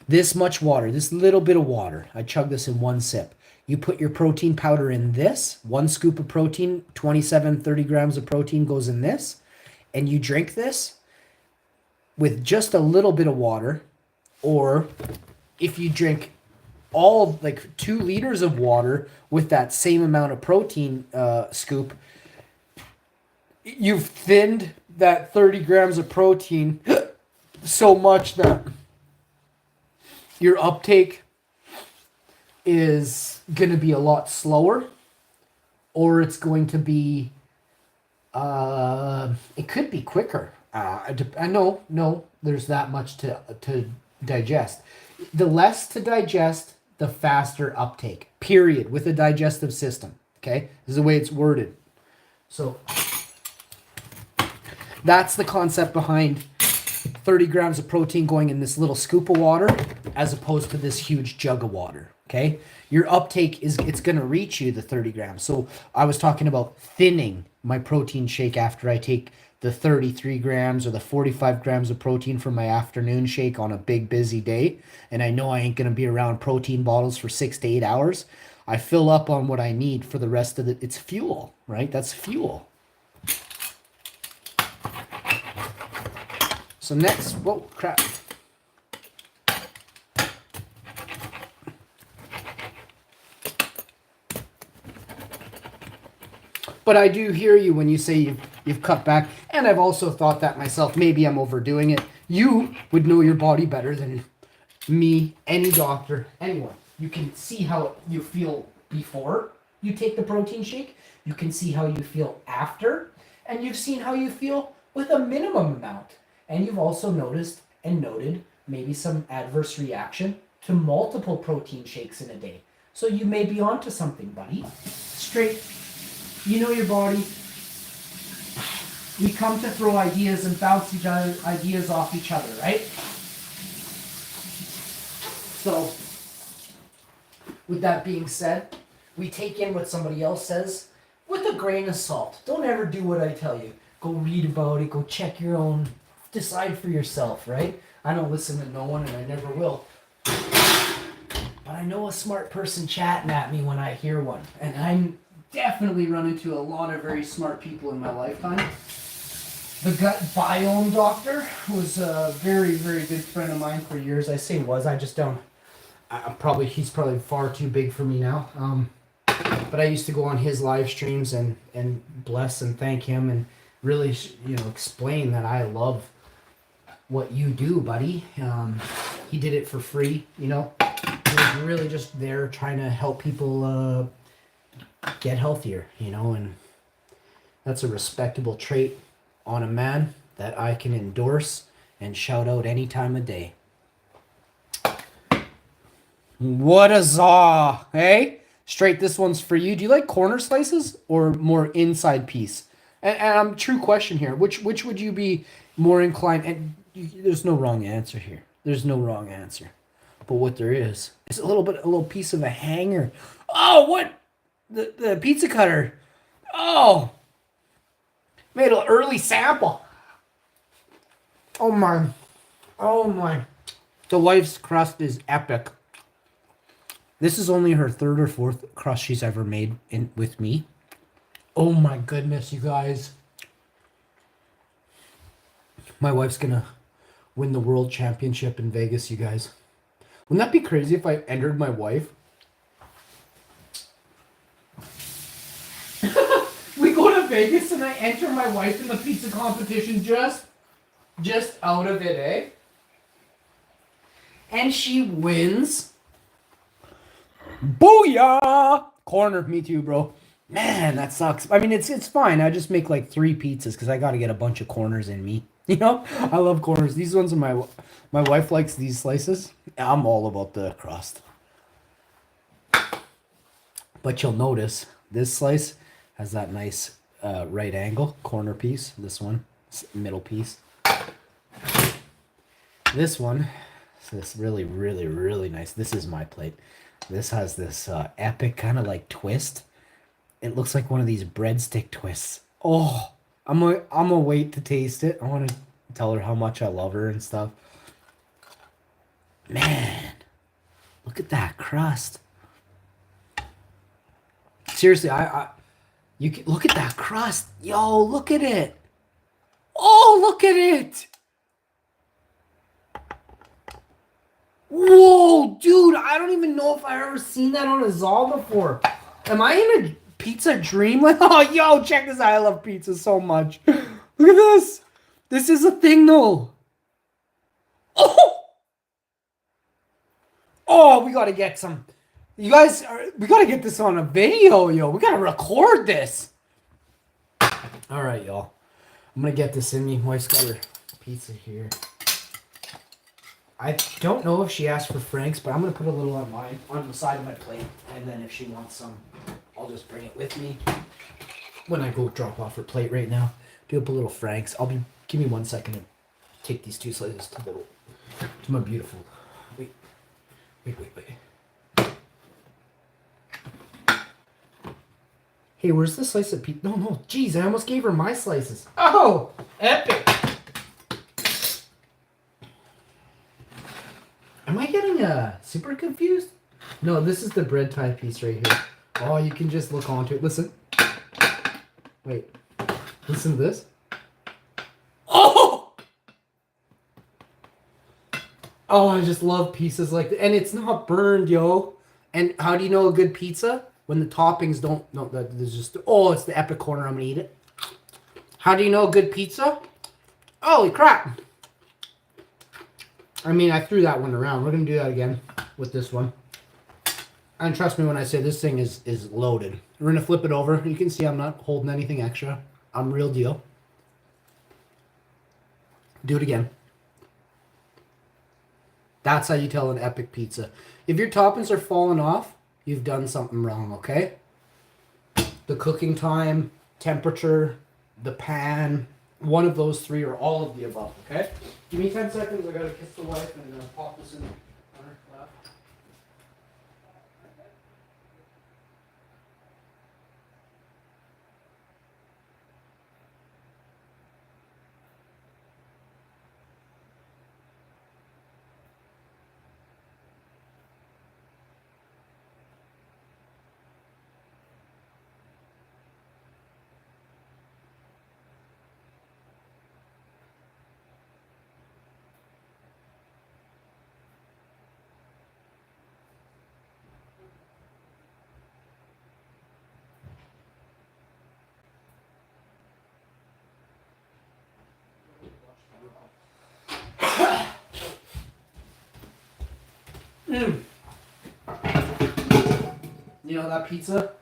this much water, this little bit of water, I chug this in 1 sip. You put your protein powder in this, 1 scoop of protein, 27, 30 grams of protein goes in this, and you drink this with just a little bit of water, or if you drink all like 2 liters of water with that same amount of protein scoop, you've thinned that 30 grams of protein so much that your uptake is going to be a lot slower, or it's going to be It could be quicker. I know, no, there's that much to digest. The less to digest, the faster uptake. Period. With a digestive system. Okay, this is the way it's worded. So that's the concept behind 30 grams of protein going in this little scoop of water, as opposed to this huge jug of water. Okay, your uptake it's going to reach you the 30 grams. So I was talking about thinning my protein shake after I take the 33 grams or the 45 grams of protein from my afternoon shake on a big busy day, and I know I ain't going to be around protein bottles for 6 to 8 hours. I fill up on what I need for the rest of it's fuel, right? That's fuel. So next, whoa, crap. But I do hear you when you say you've cut back, and I've also thought that myself. Maybe I'm overdoing it. You would know your body better than me, any doctor, anyone. You can see how you feel before you take the protein shake. You can see how you feel after, and you've seen how you feel with a minimum amount. And you've also noticed and noted maybe some adverse reaction to multiple protein shakes in a day. So you may be onto something, buddy. Straight. You know your body. We come to throw ideas and bounce each other ideas off each other, right? So, with that being said, we take in what somebody else says with a grain of salt. Don't ever do what I tell you. Go read about it. Go check your own. Decide for yourself, right? I don't listen to no one, and I never will. But I know a smart person chatting at me when I hear one. And I'm definitely run into a lot of very smart people in my lifetime. The gut biome doctor was a very, very good friend of mine for years. I say was, I just don't. He's probably far too big for me now. But I used to go on his live streams and bless and thank him and really, explain that I love what you do, buddy. He did it for free, He was really just there trying to help people get healthier, and that's a respectable trait on a man that I can endorse and shout out any time of day. What a zaw, hey? Straight, this one's for you. Do you like corner slices or more inside piece? And true question here. Which would you be more inclined? And there's no wrong answer here. There's no wrong answer. But what there is a little piece of a hanger. Oh, what? The pizza cutter. Oh, made an early sample. Oh my. The wife's crust is epic. This is only her third or fourth crust she's ever made with me. Oh my goodness, you guys. My wife's gonna win the world championship in Vegas, you guys. Wouldn't that be crazy if I entered my wife? We go to Vegas and I enter my wife in the pizza competition just out of it, eh? And she wins. Booyah! Corner, me too, bro. Man, that sucks. I mean, it's fine. I just make like 3 pizzas because I got to get a bunch of corners in me. I love corners. These ones are my wife likes these slices. I'm all about the crust. But you'll notice this slice has that nice right angle corner piece. This one, middle piece. This one, so this really, really, really nice. This is my plate. This has this epic kind of like twist. It looks like one of these breadstick twists. Oh, I'm gonna wait to taste it. I want to tell her how much I love her and stuff. Man, look at that crust. Seriously, you can look at that crust. Yo, look at it. Oh, look at it. Whoa, dude, I don't even know if I've ever seen that on a Zal before. Am I in a pizza dreamland? Oh, yo, check this out. I love pizza so much. Look at this. This is a thing, though. Oh, we got to get some. You guys, we got to get this on a video, yo. We got to record this. All right, y'all. I'm gonna get this in me. Wife's got her pizza here. I don't know if she asked for Frank's, but I'm gonna put a little on mine, on the side of my plate, and then if she wants some, I'll just bring it with me when I go drop off her plate right now. Do up a little Frank's. Give me 1 second to take these 2 slices to my beautiful. Wait. Hey, where's the slice of pizza? No, jeez, I almost gave her my slices. Oh, epic. Am I getting super confused? No, this is the bread tie piece right here. Oh, you can just look onto it. Listen. Wait. Listen to this. Oh! Oh, I just love pieces like that. And it's not burned, yo. And how do you know a good pizza? When the toppings don't... No, there's just... Oh, it's the epic corner. I'm going to eat it. How do you know a good pizza? Holy crap. I mean, I threw that one around. We're going to do that again with this one. And trust me when I say this thing is loaded. We're going to flip it over. You can see I'm not holding anything extra. I'm real deal. Do it again. That's how you tell an epic pizza. If your toppings are falling off, you've done something wrong, okay? The cooking time, temperature, the pan, one of those three or all of the above, okay? Give me 10 seconds. I gotta kiss the wife and pop this in on her lap. You know that pizza?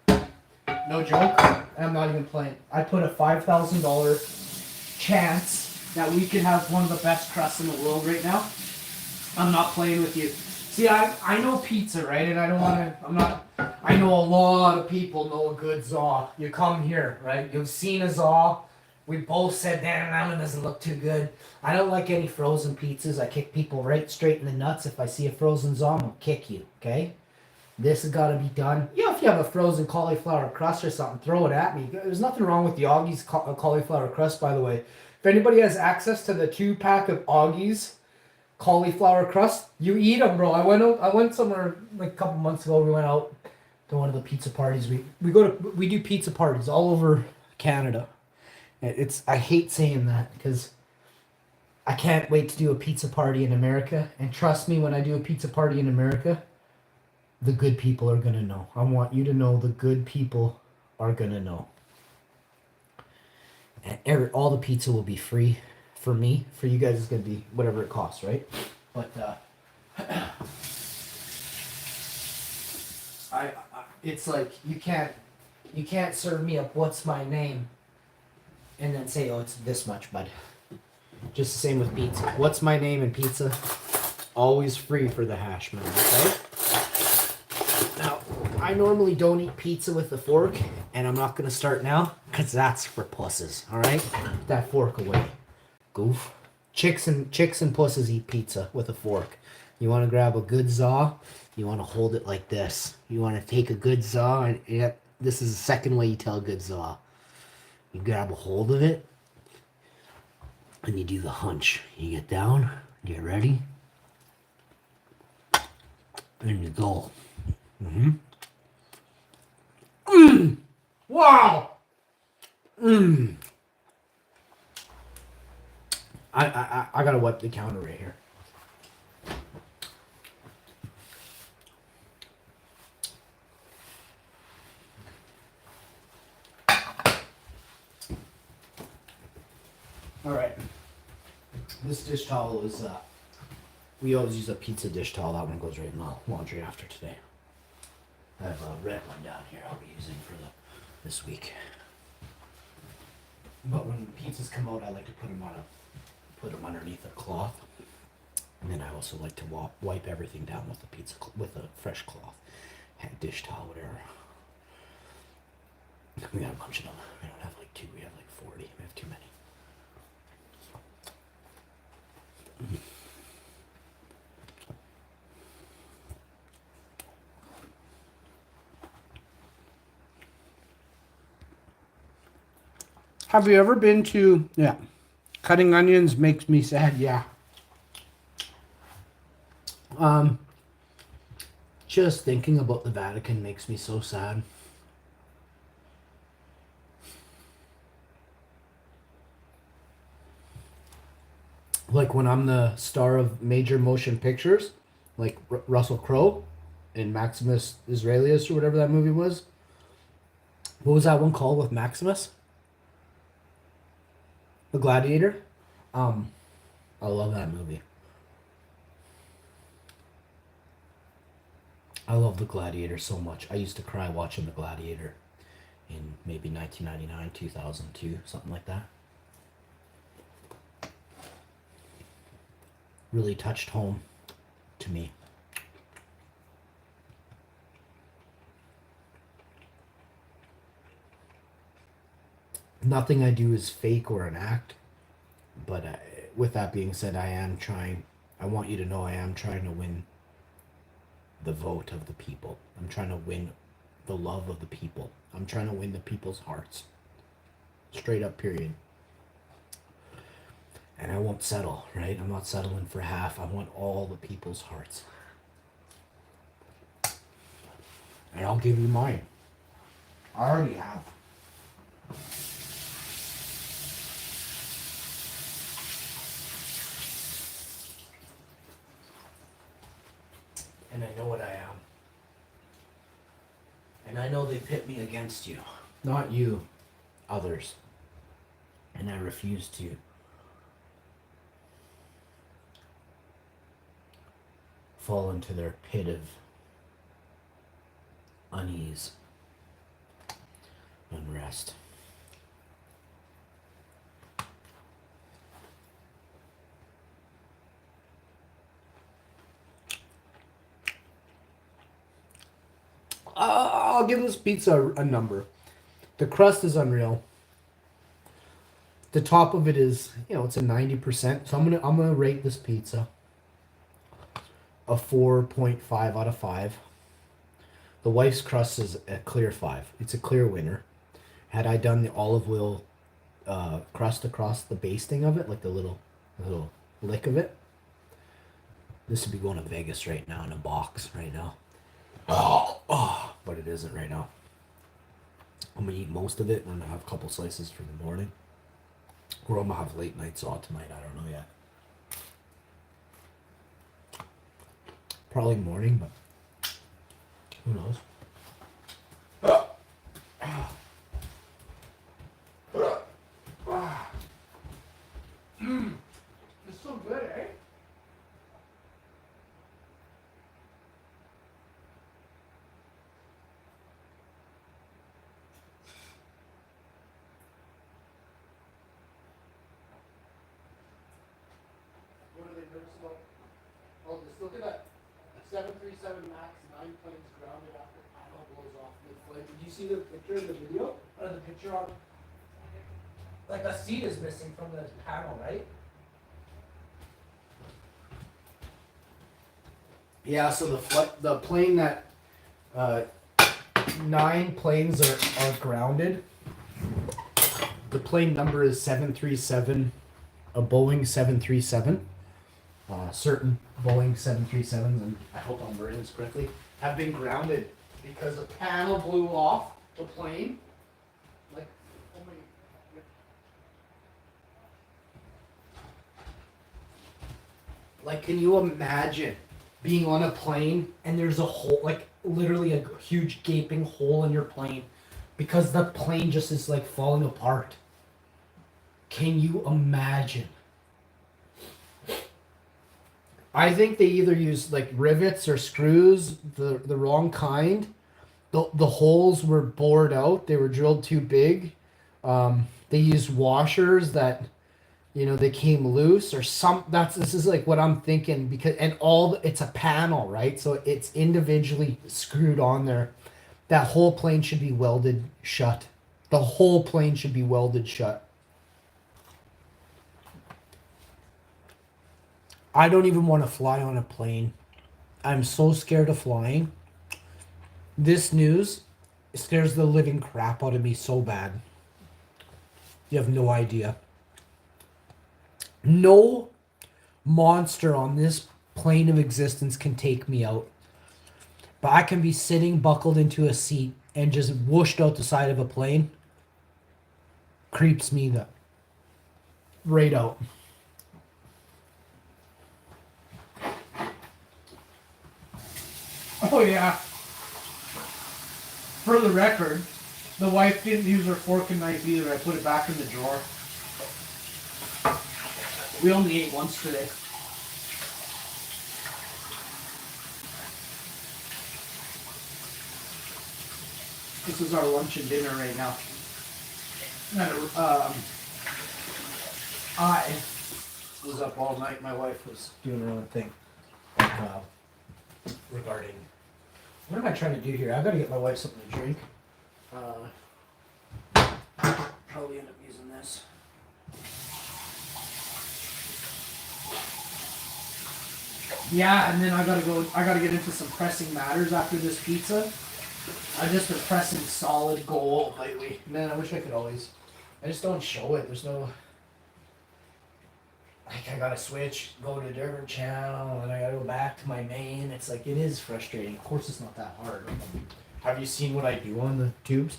No joke. I'm not even playing. I put a $5,000 chance that we could have one of the best crusts in the world right now. I'm not playing with you. See, I know pizza, right? And I don't want to, I know a lot of people know a good za. You come here, right? You've seen a za. We both said, damn, that one doesn't look too good. I don't like any frozen pizzas. I kick people right straight in the nuts. If I see a frozen za, I'm going to kick you, okay? This has got to be done. Yeah, if you have a frozen cauliflower crust or something, throw it at me. There's nothing wrong with the Augie's cauliflower crust, by the way. If anybody has access to the 2-pack of Augie's cauliflower crust, you eat them, bro. I went somewhere like a couple months ago. We went out to one of the pizza parties. We do pizza parties all over Canada. I hate saying that because I can't wait to do a pizza party in America. And trust me, when I do a pizza party in America, the good people are going to know. I want you to know the good people are going to know. And all the pizza will be free for me. For you guys, it's going to be whatever it costs, right? But it's like you can't serve me up what's my name and then say, oh, it's this much, bud. Just the same with pizza. What's my name in pizza? Always free for the hash brown, okay? Now, I normally don't eat pizza with a fork, and I'm not going to start now, because that's for pusses, alright? Put that fork away. Goof. Chicks and pusses eat pizza with a fork. You want to grab a good za, you want to hold it like this. You want to take a good za, and this is the second way you tell a good za. You grab a hold of it, and you do the hunch. You get down, get ready, and you go. Wow! I gotta wipe the counter right here. Alright. This dish towel is, we always use a pizza dish towel. That one goes right in the laundry after today. I have a red one down here I'll be using for this week. But when pizzas come out, I like to put them underneath a cloth, and then I also like to wipe everything down with with a fresh cloth, dish towel, whatever. We got a bunch of them. We don't have like 2. We have like 40. We have too many. Have you ever been to, yeah, cutting onions makes me sad, yeah. Just thinking about the Vatican makes me so sad. Like when I'm the star of major motion pictures, like Russell Crowe in Maximus Israelius or whatever that movie was. What was that one called with Maximus? The Gladiator? I love that movie. I love The Gladiator so much. I used to cry watching The Gladiator in maybe 1999, 2002, something like that. Really touched home to me. Nothing I do is fake or an act, but with that being said, I want you to know I am trying to win the vote of the people. I'm trying to win the love of the people. I'm trying to win the people's hearts. Straight up, period. And I won't settle, right? I'm not settling for half. I want all the people's hearts. And I'll give you mine. I already have. And I know what I am. And I know they pit me against you. Not you, others. And I refuse to fall into their pit of unease, unrest. I'll give this pizza a number. The crust is unreal. The top of it is, it's a 90%. So I'm gonna rate this pizza a 4.5 out of 5. The wife's crust is a clear 5. It's a clear winner. Had I done the olive oil crust across the basting of it, like the little lick of it, this would be going to Vegas right now in a box right now. But it isn't right now. I'm gonna eat most of it and I'm gonna have a couple slices for the morning. Or I'm gonna have late night saw tonight, I don't know yet. Probably morning, but who knows? It's so good, eh? What are they nervous about? Oh, just look at that. 737 MAX, 9 planes grounded after panel blows off mid-flight. Did you see the picture in the video? Or the picture on... Like a seat is missing from the panel, right? Yeah, so the plane that... 9 planes are grounded. The plane number is 737, a Boeing 737. Certain Boeing 737s, and I hope I'm wording this correctly, have been grounded because a panel blew off the plane. Like, oh my. Like, can you imagine being on a plane and there's a hole, like literally a huge gaping hole in your plane because the plane just is like falling apart? Can you imagine? I think they either used like rivets or screws, the wrong kind. The holes were bored out. They were drilled too big. They used washers that, they came loose or this is like what I'm thinking, because, and it's a panel, right? So it's individually screwed on there. That whole plane should be welded shut. The whole plane should be welded shut. I don't even want to fly on a plane. I'm so scared of flying. This news scares the living crap out of me so bad. You have no idea. No monster on this plane of existence can take me out. But I can be sitting buckled into a seat and just whooshed out the side of a plane. Creeps me right out. Oh yeah. For the record, the wife didn't use her fork and knife either. I put it back in the drawer. We only ate once today. This is our lunch and dinner right now. I was up all night. My wife was doing her own thing. Regarding, what am I trying to do here? I gotta get my wife something to drink. Probably end up using this. Yeah, and then I gotta get into some pressing matters after this pizza. I've just been pressing solid gold lately. Man, I wish I could always. I just don't show it. There's no. Like, I gotta switch, go to a different channel, and I gotta go back to my main. It's like, it is frustrating. Of course, it's not that hard. Have you seen what I do on the tubes?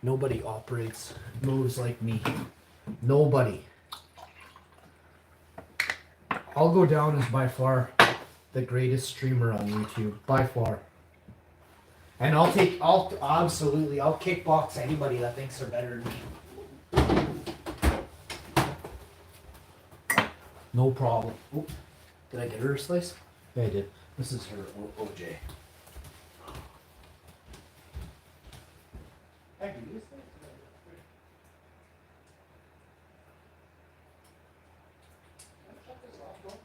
Nobody operates moves like me. Nobody. I'll go down as by far the greatest streamer on YouTube. By far. And I'll kickbox anybody that thinks they're better than me. No problem. Oop. Did I get her a slice? Yeah, I did. This is her OJ. I can do this thing.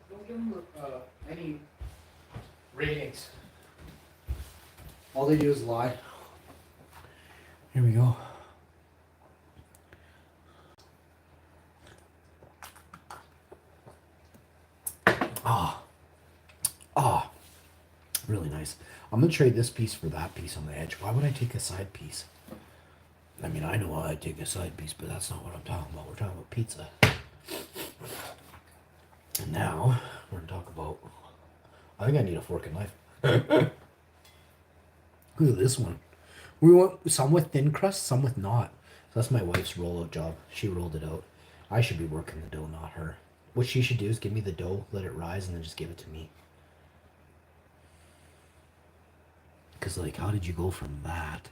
Don't give them any ratings. All they do is lie. Here we go. Really nice. I'm gonna trade this piece for that piece on the edge. Why would I take a side piece? I mean, I know I'd take a side piece, but that's not what I'm talking about. We're talking about pizza. And now, we're gonna talk about... I think I need a fork and knife. Look at this one. We want some with thin crust, some with not. So that's my wife's roll-out job. She rolled it out. I should be working the dough, not her. What she should do is give me the dough, let it rise, and then just give it to me. Because, like, how did you go from that?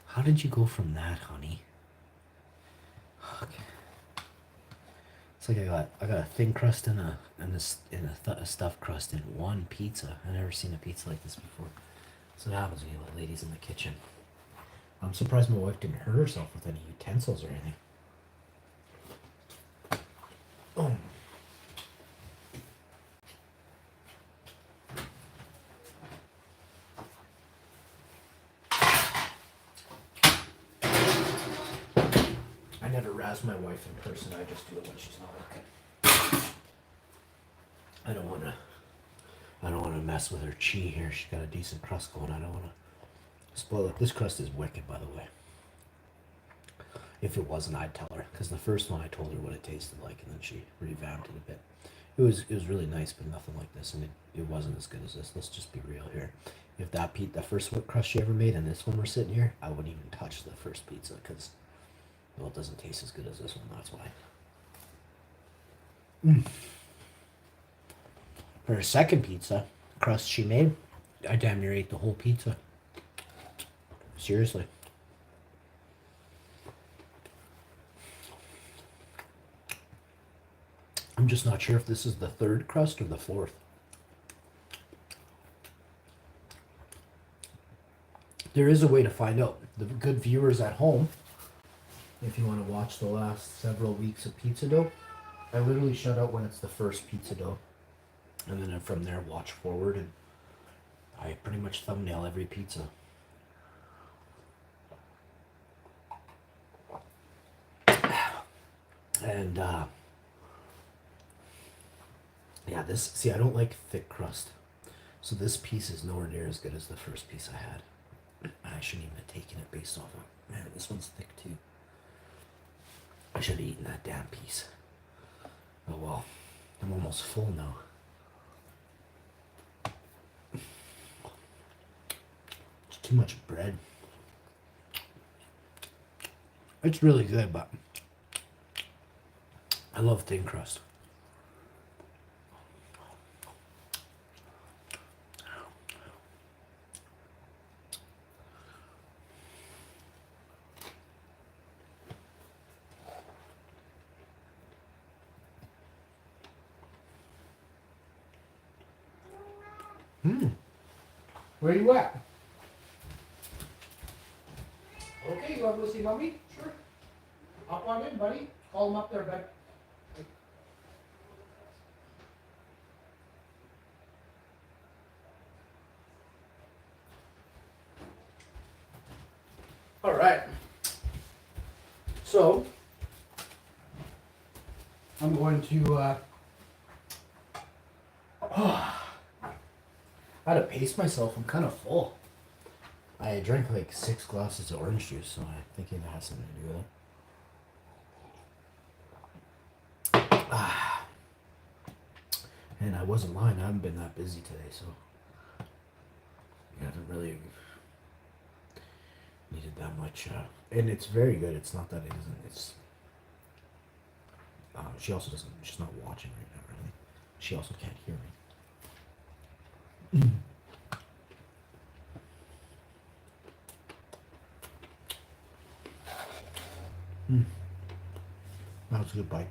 How did you go from that, honey? Okay. It's like I got a thin crust and a stuffed crust in one pizza. I've never seen a pizza like this before. So that happens when you let ladies in the kitchen. I'm surprised my wife didn't hurt herself with any utensils or anything. Oh. I never razz my wife in person. I just do it when she's not looking. I don't want to mess with her chi here. She's got a decent crust going. I don't want to spoil it. This crust is wicked, by the way. If it wasn't, I'd tell her, because the first one I told her what it tasted like, and then she revamped it a bit. It was really nice, but nothing like this, and it wasn't as good as this. Let's just be real here. If that first crust she ever made, and this one were sitting here, I wouldn't even touch the first pizza, because, well, it doesn't taste as good as this one. That's why. For her second pizza crust she made, I damn near ate the whole pizza. Seriously. I'm just not sure if this is the third crust or the fourth. There is a way to find out. The good viewers at home, if you want to watch the last several weeks of pizza dough, I literally shut out when it's the first pizza dough. And then from there, watch forward, and I pretty much thumbnail every pizza. And, yeah, this, see, I don't like thick crust. So this piece is nowhere near as good as the first piece I had. I shouldn't even have taken it based off of, man, this one's thick too. I should have eaten that damn piece. Oh well, I'm almost full now. It's too much bread. It's really good, but I love thin crust. Where you at? Okay, you want to go see Mommy? Sure. Hop on in, buddy. Call him up there, bud. All right. So, I'm going to, I had to pace myself. I'm kind of full. I drank like 6 glasses of orange juice, so I'm thinking that has something to do with it. And I wasn't lying. I haven't been that busy today, so I haven't really needed that much. And it's very good. It's not that it isn't. It's she also doesn't. She's not watching right now, really. She also can't hear me. That was a good bite.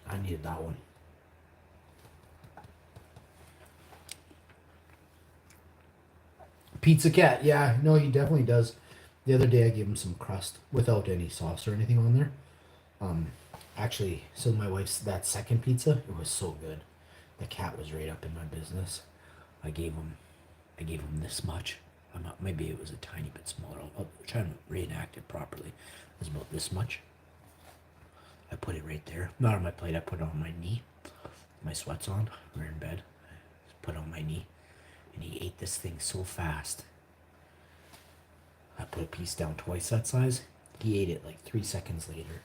I needed that one. Pizza Cat, yeah, no, he definitely does. The other day I gave him some crust without any sauce or anything on there. Actually, so my wife's, that second pizza, it was so good. The cat was right up in my business. I gave him this much. I'm not, maybe it was a tiny bit smaller. I'll try to reenact it properly. It was about this much. I put it right there. Not on my plate, I put it on my knee. My sweats on. We're in bed. Just put it on my knee. And he ate this thing so fast. I put a piece down twice that size. He ate it like 3 seconds later.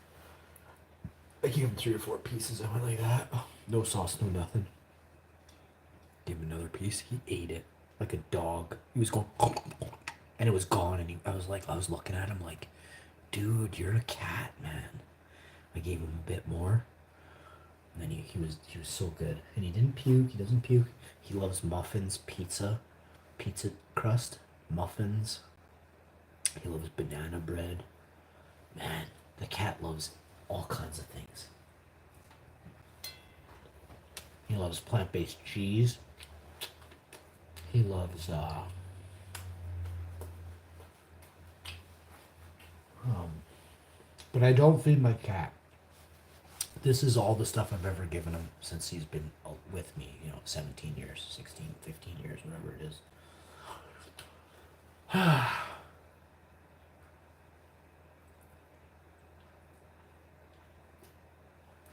I gave him 3 or 4 pieces. I went like that. Oh, no sauce, no nothing. Gave him another piece. He ate it like a dog. He was going, and it was gone. And I was looking at him like, dude, you're a cat, man. I gave him a bit more. And then he was so good. And he didn't puke. He doesn't puke. He loves muffins, pizza crust, muffins. He loves banana bread. Man, the cat loves all kinds of things. He loves plant-based cheese. He loves but I don't feed my cat. This is all the stuff I've ever given him since he's been with me, 17 years, 16, 15 years, whatever it is.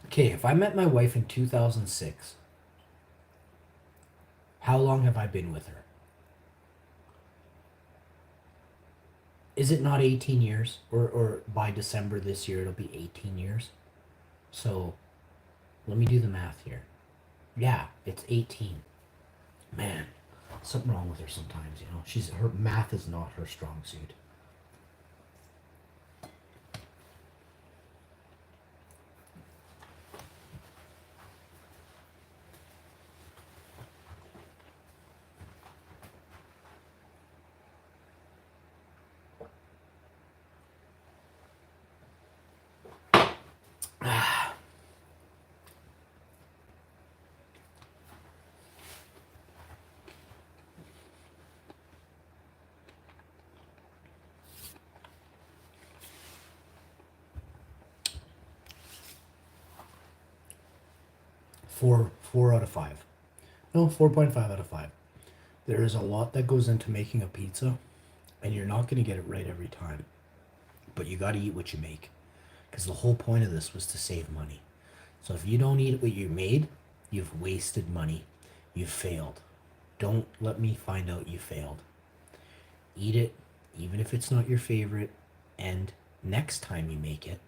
Okay, if I met my wife in 2006, how long have I been with her? Is it not 18 years? Or by December this year, it'll be 18 years? So, let me do the math here. Yeah, it's 18. Man, something wrong with her sometimes, her math is not her strong suit. 4 out of 5. No, 4.5 out of 5. There is a lot that goes into making a pizza, and you're not going to get it right every time. But you got to eat what you make, because the whole point of this was to save money. So if you don't eat what you made, you've wasted money. You've failed. Don't let me find out you failed. Eat it, even if it's not your favorite, and next time you make it,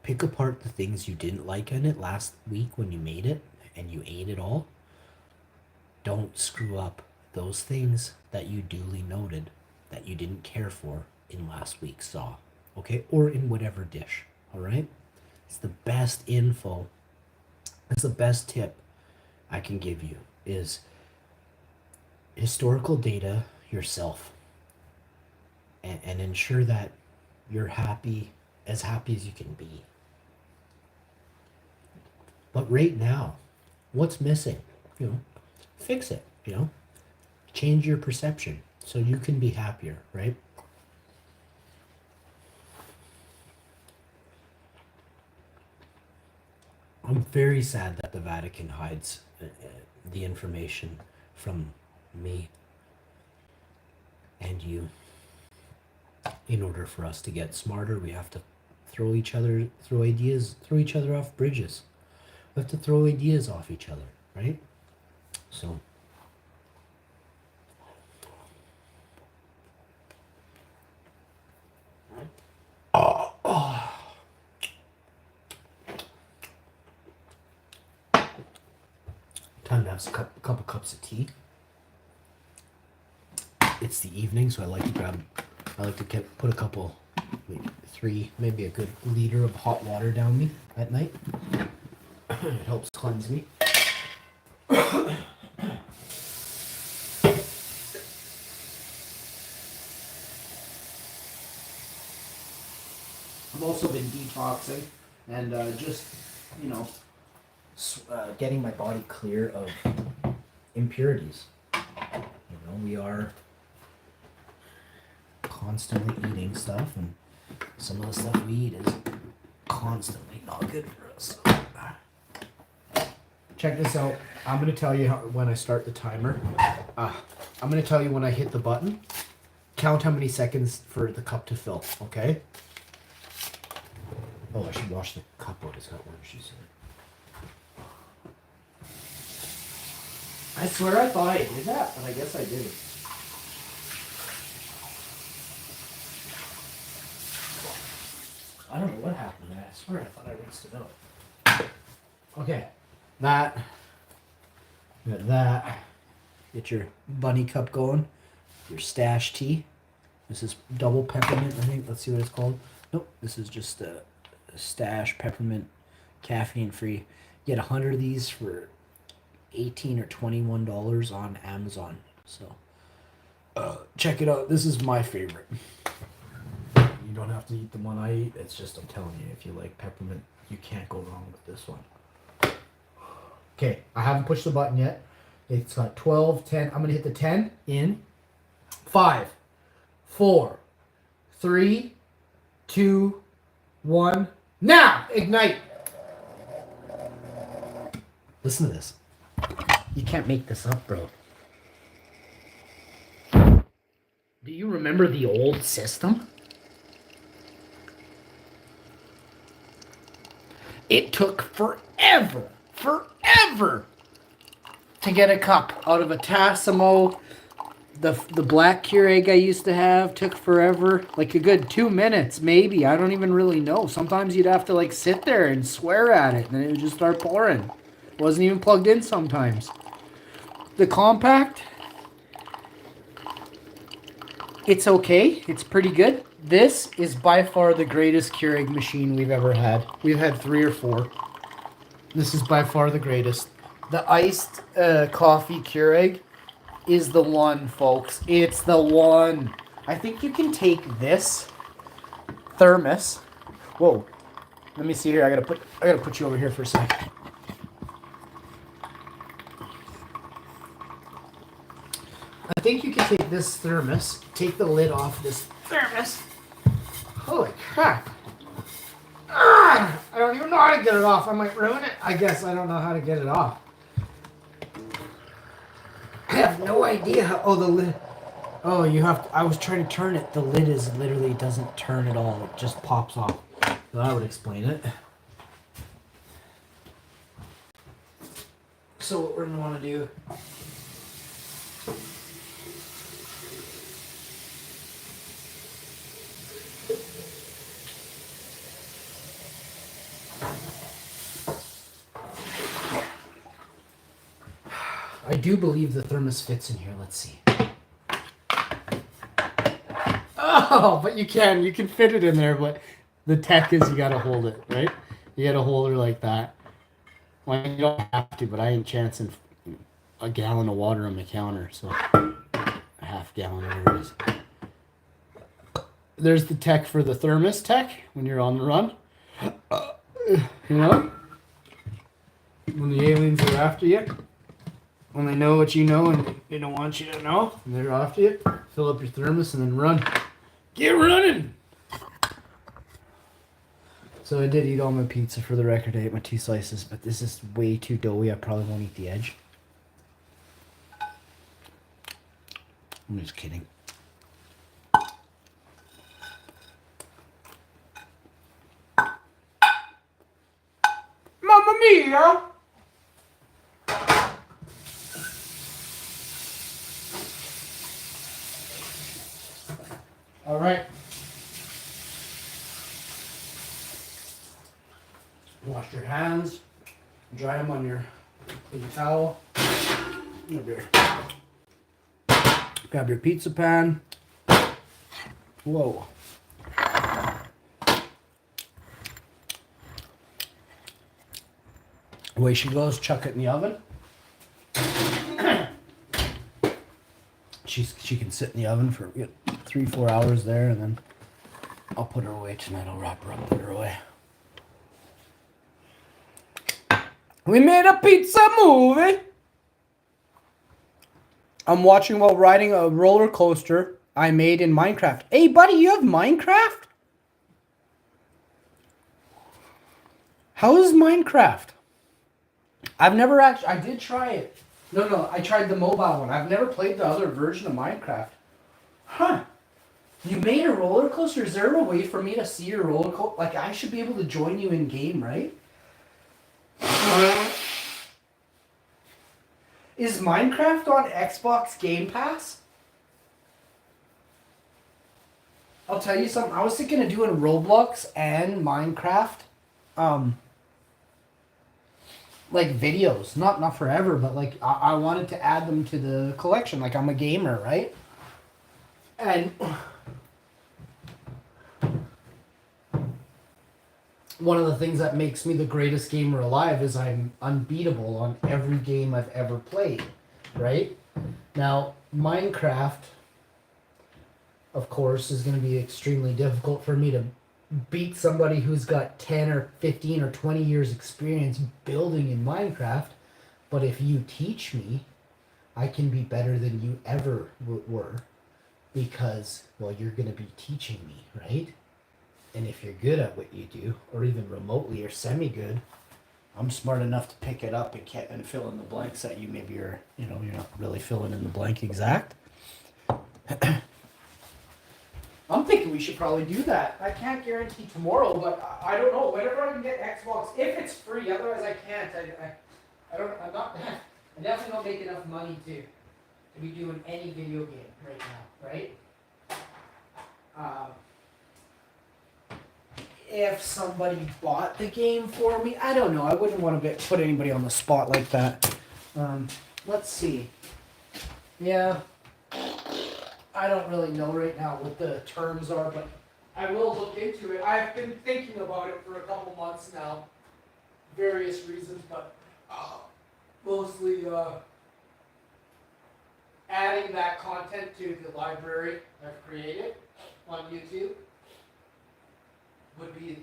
pick apart the things you didn't like in it last week when you made it and you ate it all. Don't screw up those things that you duly noted that you didn't care for in last week's saw, okay? Or in whatever dish, all right? It's the best info. It's the best tip I can give you is historical data yourself and ensure that you're happy as you can be. But right now, what's missing? Fix it, change your perception so you can be happier, right? I'm very sad that the Vatican hides the information from me and you. In order for us to get smarter, we have to throw each other off bridges. We have to throw ideas off each other, right? So time to have a couple cups of tea. It's the evening, so I like to put a couple, maybe 3, maybe a good liter of hot water down me at night. It helps cleanse me. I've also been detoxing and just, getting my body clear of impurities. We are constantly eating stuff, and some of the stuff we eat is constantly not good for us. Check this out. I'm going to tell you when I start the timer. I'm going to tell you when I hit the button. Count how many seconds for the cup to fill, okay? Oh, I should wash the cup out. It's got one, she said. I swear I thought I did that, but I guess I didn't. I don't know what happened there. I swear I thought I rinsed it out. Okay. That. Get your bunny cup going. Your stash tea. This is double peppermint, I think. Let's see what it's called. Nope. This is just a stash peppermint, caffeine free. You get 100 of these for $18 or $21 on Amazon. So check it out. This is my favorite. You don't have to eat the one I eat. It's just, I'm telling you, if you like peppermint, you can't go wrong with this one. Okay, I haven't pushed the button yet. It's got 12, 10. I'm going to hit the 10 in 5, 4, 3, 2, 1. Now, ignite. Listen to this. You can't make this up, bro. Do you remember the old system? It took forever to get a cup out of a Tassimo. The black Keurig I used to have took forever. Like a good 2 minutes, maybe. I don't even really know. Sometimes you'd have to sit there and swear at it, and then it would just start pouring. It wasn't even plugged in sometimes. The compact, it's okay. It's pretty good. This is by far the greatest Keurig machine we've ever had. We've had 3 or 4. This is by far the greatest. The iced coffee Keurig is the one, folks. It's the one. I think you can take this thermos. Whoa. Let me see here. I gotta put you over here for a second. I think you can take this thermos, take the lid off this thermos. Holy crap. I don't even know know how to get it off. I might ruin it. I guess I don't know how to get it off. I have no idea how. Oh, the lid. Oh, you have to. I was trying to turn it. The lid is literally doesn't turn at all. It just pops off. So that would explain it. So what we're gonna want to do. I do believe the thermos fits in here. Let's see. Oh, but you can fit it in there, but the tech is you gotta hold it, right? You gotta hold her like that. Well, you don't have to, but I ain't chancing a gallon of water on my counter, so a half gallon, whatever it is. There's the tech for the thermos tech when you're on the run. You know? When the aliens are after you. When they know what you know and they don't want you to know, and they're after you, fill up your thermos and then run. Get running! So I did eat all my pizza for the record. I ate my 2 slices, but this is way too doughy. I probably won't eat the edge. I'm just kidding. Mamma mia! All right. Wash your hands. Dry them on your towel. Grab your pizza pan. Whoa. Away she goes. Chuck it in the oven. She can sit in the oven for 3-4 hours there, and then I'll put her away tonight. I'll wrap her up, put her away. We made a pizza movie. I'm watching while riding a roller coaster I made in Minecraft. Hey, buddy, you have Minecraft? How is Minecraft? I've never actually... I did try it. No, I tried the mobile one. I've never played the other version of Minecraft. Huh. You made a roller coaster? Is there a way for me to see your roller coaster? Like, I should be able to join you in game, right? Is Minecraft on Xbox Game Pass? I'll tell you something. I was thinking of doing Roblox and Minecraft. Like videos. Not forever, but like I wanted to add them to the collection. Like I'm a gamer, right? And one of the things that makes me the greatest gamer alive is I'm unbeatable on every game I've ever played, right? Now, Minecraft, of course, is going to be extremely difficult for me to beat somebody who's got 10 or 15 or 20 years experience building in Minecraft. But if you teach me, I can be better than you ever were because, well, you're going to be teaching me, right? And if you're good at what you do, or even remotely or semi-good, I'm smart enough to pick it up and fill in the blanks that you maybe are, you're not really filling in the blank exact. I'm thinking we should probably do that. I can't guarantee tomorrow, but I don't know. Whenever I can get Xbox, if it's free, otherwise I can't. I definitely don't make enough money to be doing any video game right now, right? If somebody bought the game for me, I don't know. I wouldn't want to put anybody on the spot like that. Let's see. Yeah. I don't really know right now what the terms are, but I will look into it. I've been thinking about it for a couple months now. Various reasons, but mostly adding that content to the library I've created on YouTube would be...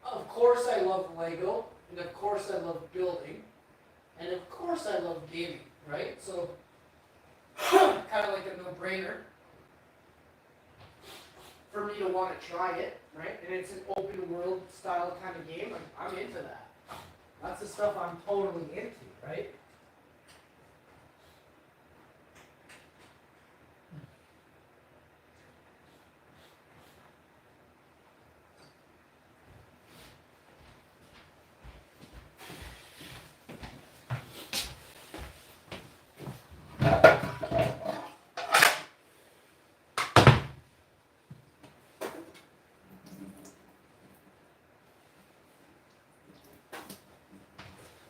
Of course I love Lego, and of course I love building, and of course I love gaming, right? So... kind of like a no-brainer. for me to want to try it, right? And it's an open world style kind of game. I'm into that. That's the stuff I'm totally into, right?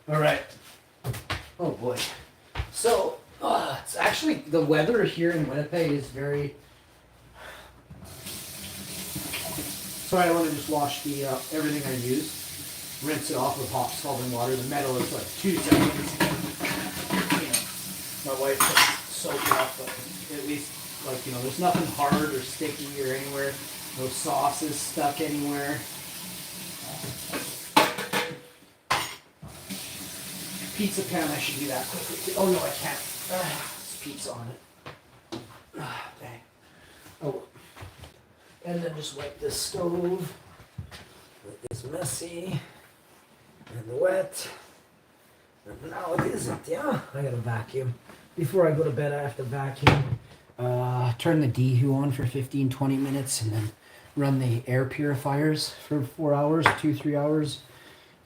All right. Oh boy. So, it's actually, the weather here in Winnipeg is very... Sorry, I want to just wash the everything I use. Rinse it off with hot scalding water. The metal is like 2 seconds. You know, my wife just soak it up, but at least, like, you know, there's nothing hard or sticky or anywhere. No sauces stuck anywhere. Pizza pan, I should do that quickly. Oh no, I can't. There's pizza on it. Dang. Oh. And then just wipe this stove. It's messy and wet. And now it isn't, yeah? I gotta vacuum. Before I go to bed, I have to vacuum. Turn the dehu on for 15-20 minutes and then run the air purifiers for 4 hours, 2-3 hours.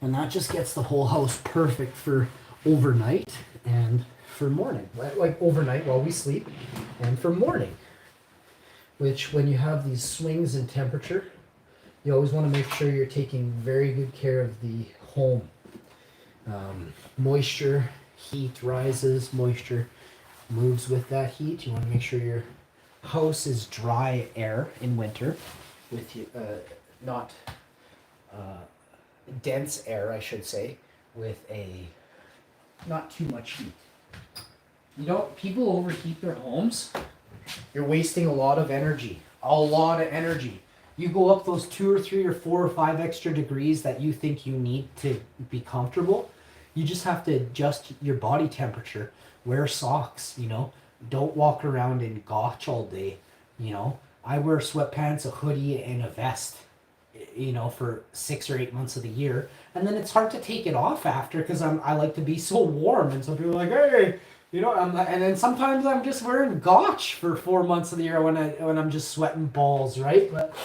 And that just gets the whole house perfect for overnight and for morning. Like overnight while we sleep and for morning. Which, when you have these swings in temperature, you always want to make sure you're taking very good care of the home. Moisture, heat rises, moisture moves with that heat. You want to make sure your house is dry air in winter, with not dense air, I should say, with not too much heat. You don't, people overheat their homes. You're wasting a lot of energy. A lot of energy. You go up those 2 or 3 or 4 or 5 extra degrees that you think you need to be comfortable. You just have to adjust your body temperature. Wear socks, you know. Don't walk around in gotch all day, you know. I wear sweatpants, a hoodie, and a vest, you know, for 6 or 8 months of the year. And then it's hard to take it off after because I like to be so warm. And some people are like, hey, you know, and then sometimes I'm just wearing gotch for 4 months of the year when I'm just sweating balls, right? But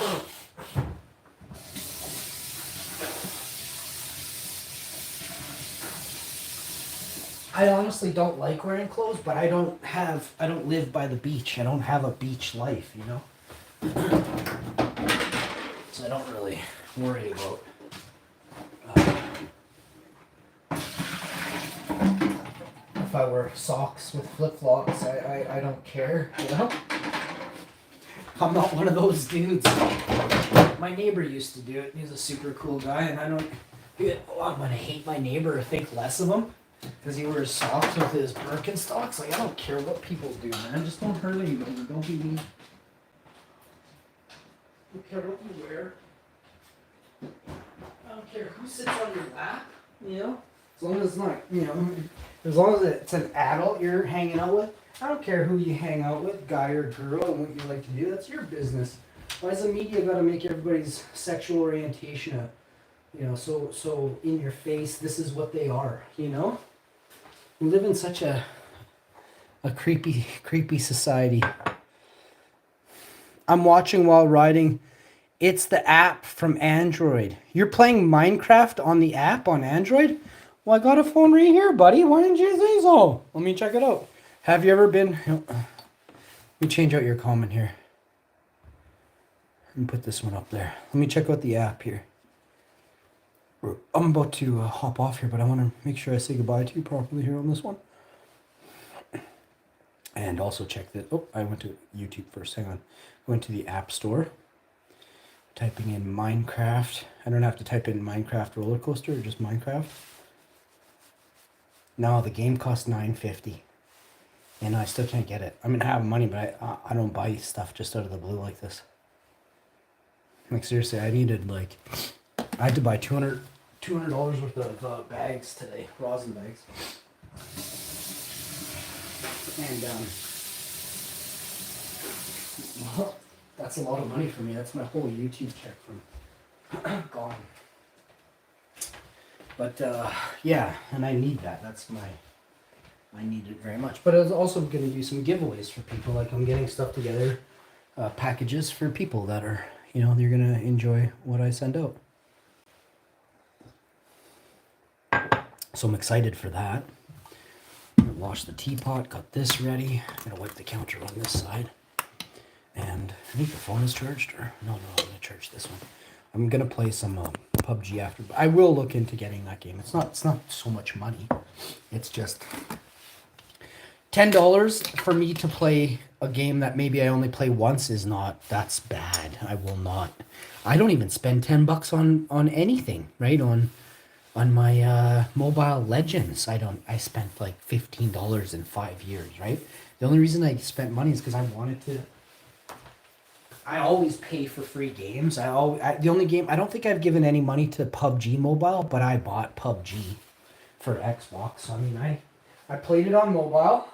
I honestly don't like wearing clothes, but I don't live by the beach. I don't have a beach life, you know? So I don't really worry about if I wear socks with flip-flops. I don't care, you know? I'm not one of those dudes. My neighbor used to do it. He's a super cool guy, and I'm gonna hate my neighbor or think less of him because he wears socks with his Birkenstocks. Like, I don't care what people do, man. Just don't hurt anybody. Don't be mean. I don't care what you wear. I don't care who sits on your lap, you know? As long as it's not, you know, as long as it's an adult you're hanging out with. I don't care who you hang out with, guy or girl, and what you like to do. That's your business. Why does the media got to make everybody's sexual orientation you know, so in your face? This is what they are, you know? We live in such a creepy society. I'm watching while riding. It's the app from Android. You're playing Minecraft on the app on Android? Well, I got a phone right here, buddy. Why didn't you say so? Let me check it out. Have you ever been... Let me change out your comment here. And put this one up there. Let me check out the app here. I'm about to hop off here, but I want to make sure I say goodbye to you properly here on this one. And also check this. Oh, I went to YouTube first. Hang on. I went to the App Store. Typing in Minecraft. I don't have to type in Minecraft roller coaster, just Minecraft. No, the game costs $9.50. And I still can't get it. I mean, I have money, but I don't buy stuff just out of the blue like this. Like, seriously, I had to buy $200 worth of bags today, rosin bags. And That's a lot of money for me. That's my whole YouTube check from gone. But yeah, and I need that. I need it very much. But I was also going to do some giveaways for people. Like I'm getting stuff together, packages for people that are, they're going to enjoy what I send out. So I'm excited for that. I'm gonna wash the teapot, got this ready. I'm gonna wipe the counter on this side. And I think the phone is charged, or no, I'm gonna charge this one. I'm gonna play some PUBG after. I will look into getting that game. It's not so much money. It's just $10 for me to play a game that maybe I only play once is not. That's bad. I will not. I don't even spend $10 on anything, right? On my Mobile Legends, I spent like $15 in 5 years, right? The only reason I spent money is because I wanted to. I always pay for free games. The only game, I don't think I've given any money to PUBG Mobile, but I bought PUBG for Xbox. So, I mean, I played it on mobile.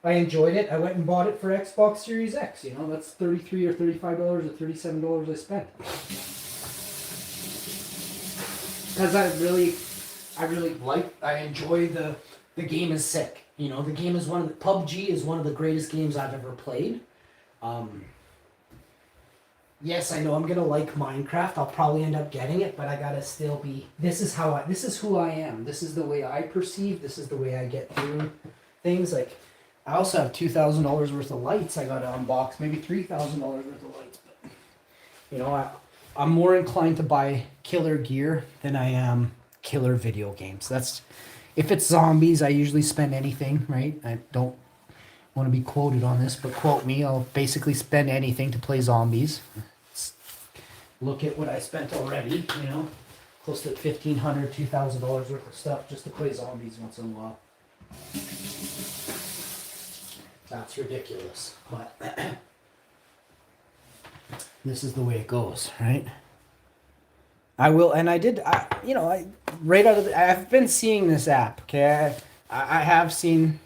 I enjoyed it. I went and bought it for Xbox Series X. That's $33 or $35 or $37 I spent. Because I enjoy the game is sick. The game is PUBG is one of the greatest games I've ever played. Yes, I know I'm gonna like Minecraft. I'll probably end up getting it, but I gotta still be. This is who I am. This is the way I perceive. This is the way I get through things. Like, I also have $2,000 worth of lights I gotta unbox. Maybe $3,000 worth of lights. But I'm more inclined to buy killer gear than I am killer video games. If it's zombies, I usually spend anything, right? I don't want to be quoted on this, but quote me. I'll basically spend anything to play zombies. Look at what I spent already, close to $1,500, $2,000 worth of stuff just to play zombies once in a while. That's ridiculous, but this is the way it goes, right? I will, and I've been seeing this app, okay? I have seen.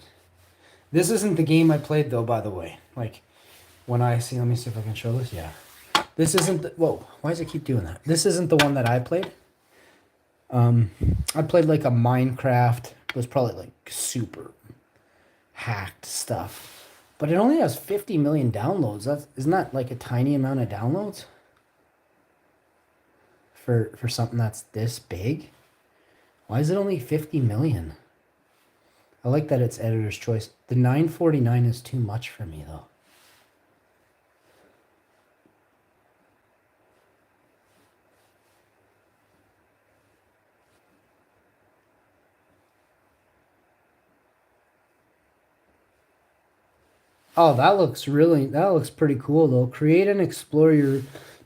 This isn't the game I played, though, by the way. Like, let me see if I can show this. Yeah. This isn't whoa, why does it keep doing that? This isn't the one that I played. I played like a Minecraft. It was probably like super hacked stuff. But it only has 50 million downloads. Isn't that like a tiny amount of downloads? For something that's this big? Why is it only 50 million? I like that it's editor's choice. The $9.49 is too much for me, though. Oh, that looks pretty cool, though. Create and explore your...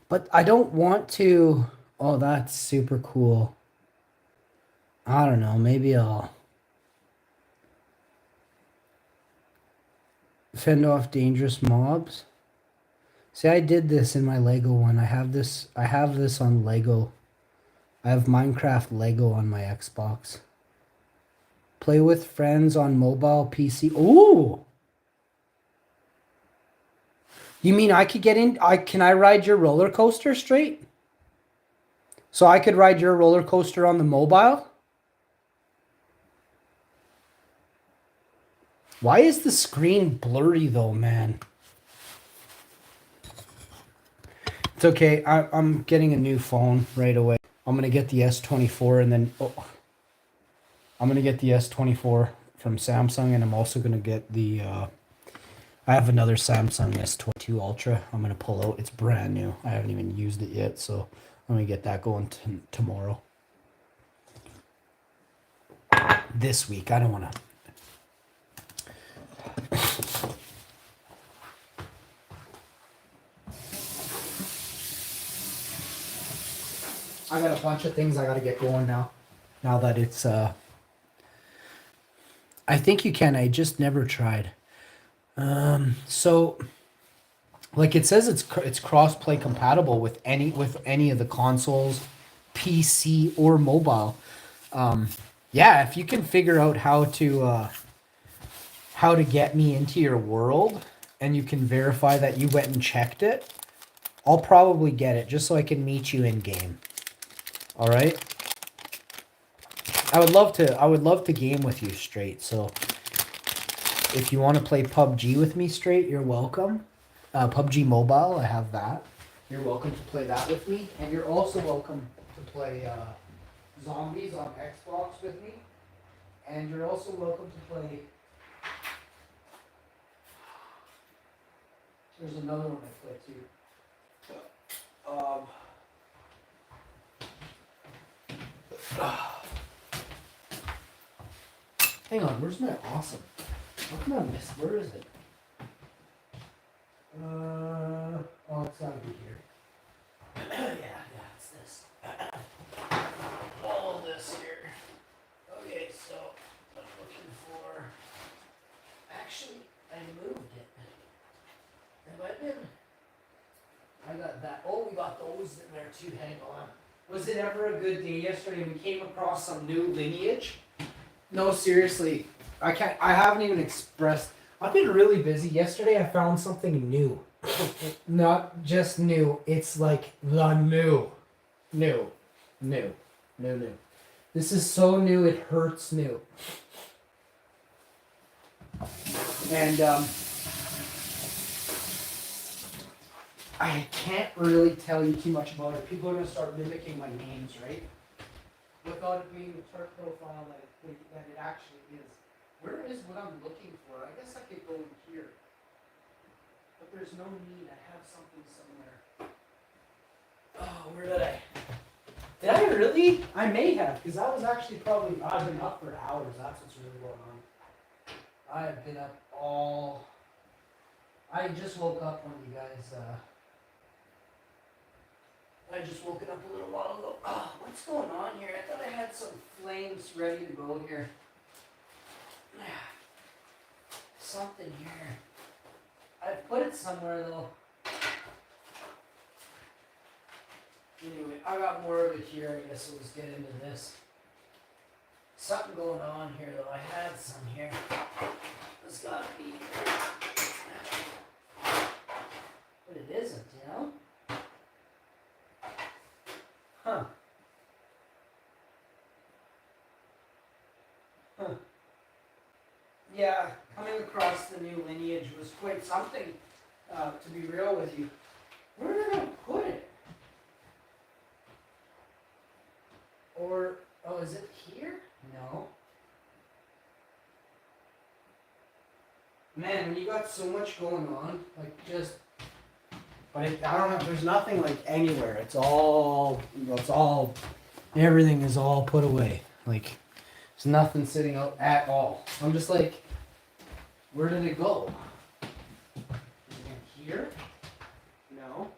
But I don't want to... Oh, that's super cool. I don't know. Maybe I'll... Fend off dangerous mobs. See, I did this in my Lego one. I have this on Lego. I have Minecraft Lego on my Xbox. Play with friends on mobile PC. Ooh! You mean I could get in? Can I ride your roller coaster straight? So I could ride your roller coaster on the mobile? Why is the screen blurry though, man? It's okay. I'm getting a new phone right away. I'm going to get the S24 and then... Oh, I'm going to get the S24 from Samsung, and I'm also going to get the... I have another Samsung S22 Ultra I'm going to pull out. It's brand new. I haven't even used it yet, so I'm going to get that going tomorrow. This week. I don't want to... I got a bunch of things I got to get going now. Now that it's... I think you can. I just never tried. So, like it says, it's cross-play compatible with any of the consoles, PC or mobile. Yeah, if you can figure out how to get me into your world, and you can verify that you went and checked it, I'll probably get it just so I can meet you in game. All right? I would love to game with you straight. So if you want to play PUBG with me straight, you're welcome. PUBG Mobile, I have that. You're welcome to play that with me, and you're also welcome to play Zombies on Xbox with me, and you're also welcome to play. There's another one I play too. Hang on, where's my awesome? How come I missed? Where is it? Oh, it's gotta be here. yeah, it's this. All this here. Okay, so I'm looking for. Actually, I moved it. Have I been? I got that. Oh, we got those in there too. Hang on. Was it ever a good day yesterday? We came across some new lineage. No, seriously. I haven't even expressed. I've been really busy. Yesterday I found something new. Not just new. It's like the new. New. This is so new it hurts new. And I can't really tell you too much about it. People are gonna start mimicking my names, right? Without it being the chart profile that it actually is. Where is what I'm looking for? I guess I could go in here. But there's no need. I have something somewhere. Oh, where did I? Did I really? I may have, because that was actually probably, I've been up for hours. That's what's really going on. I have been up all. I just woke up when you guys, I just woken up a little while ago. Oh, what's going on here? I thought I had some flames ready to go here. Something here. I put it somewhere though. Anyway, I got more of it here. I guess let's get into this. Something going on here though. I had some here. It's gotta be. But it isn't, you know? Huh. Yeah, coming across the new lineage was quite something, to be real with you. Where did I put it? Or, oh, is it here? No. Man, when you got so much going on, like just, but I don't have, there's nothing like anywhere. It's all, everything is all put away. Like, there's nothing sitting out at all. I'm just like, where did it go? Is it in here? No.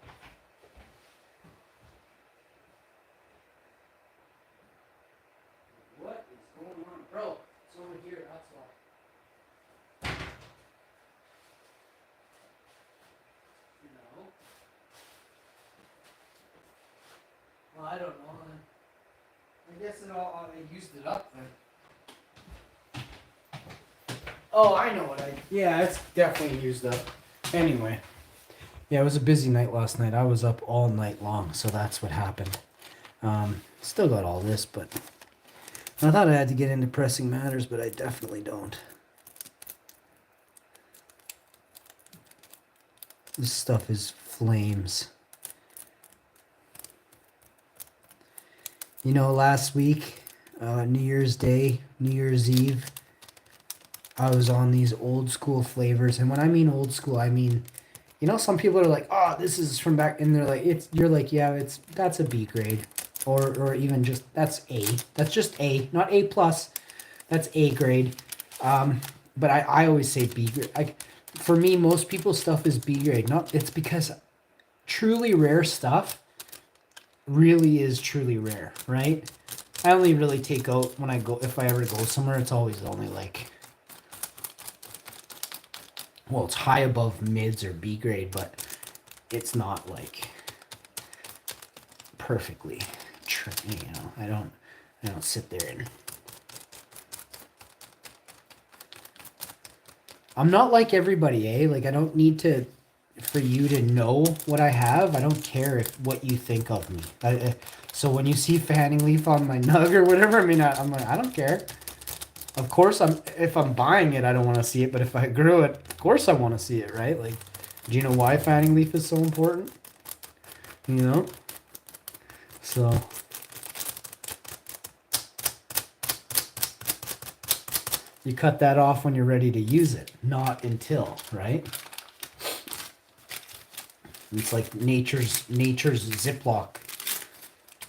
What is going on? Bro, it's over here, that's why. No. Well, I don't know. I guess it all, I used it up then. Oh, I know what yeah, it's definitely used up. Anyway. Yeah, it was a busy night last night. I was up all night long, so that's what happened. Still got all this, but I thought I had to get into pressing matters, but I definitely don't. This stuff is flames. You know, last week, New Year's Day, New Year's Eve, I was on these old school flavors. And when I mean old school, I mean, you know, some people are like, oh, this is from back, and they're like, you're like, yeah, that's a B grade. Or even just, that's A. That's just A, not A plus. That's A grade. But I always say B grade. For me, most people's stuff is B grade. It's because truly rare stuff really is truly rare, right? I only really take out when I go, if I ever go somewhere, it's always only like, well, it's high above mids or B grade, but it's not like perfectly, you know, I don't sit there and I'm not like everybody, eh? Like I don't need to for you to know what I have. I don't care if what you think of me. So when you see fanning leaf on my nug or whatever, I mean, I'm like, I don't care. Of course, if I'm buying it, I don't want to see it. But if I grew it, of course I want to see it, right? Like, do you know why fanning leaf is so important? You know? So... you cut that off when you're ready to use it, not until, right? It's like nature's Ziploc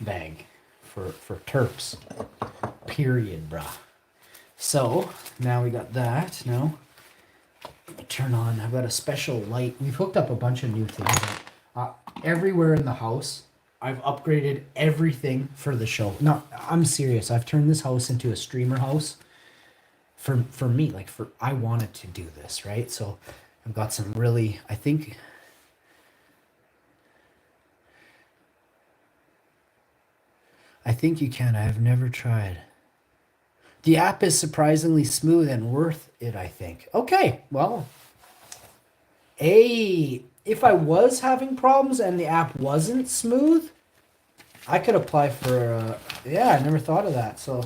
bag for terps. Period, brah. So now we got that. Now let me turn on. I've got a special light. We've hooked up a bunch of new things. Everywhere in the house, I've upgraded everything for the show. No, I'm serious. I've turned this house into a streamer house. For me, like I wanted to do this, right? So I've got some really, I think you can. I've never tried. The app is surprisingly smooth and worth it, I think. Okay, well, if I was having problems and the app wasn't smooth, I could apply for, yeah, I never thought of that, so...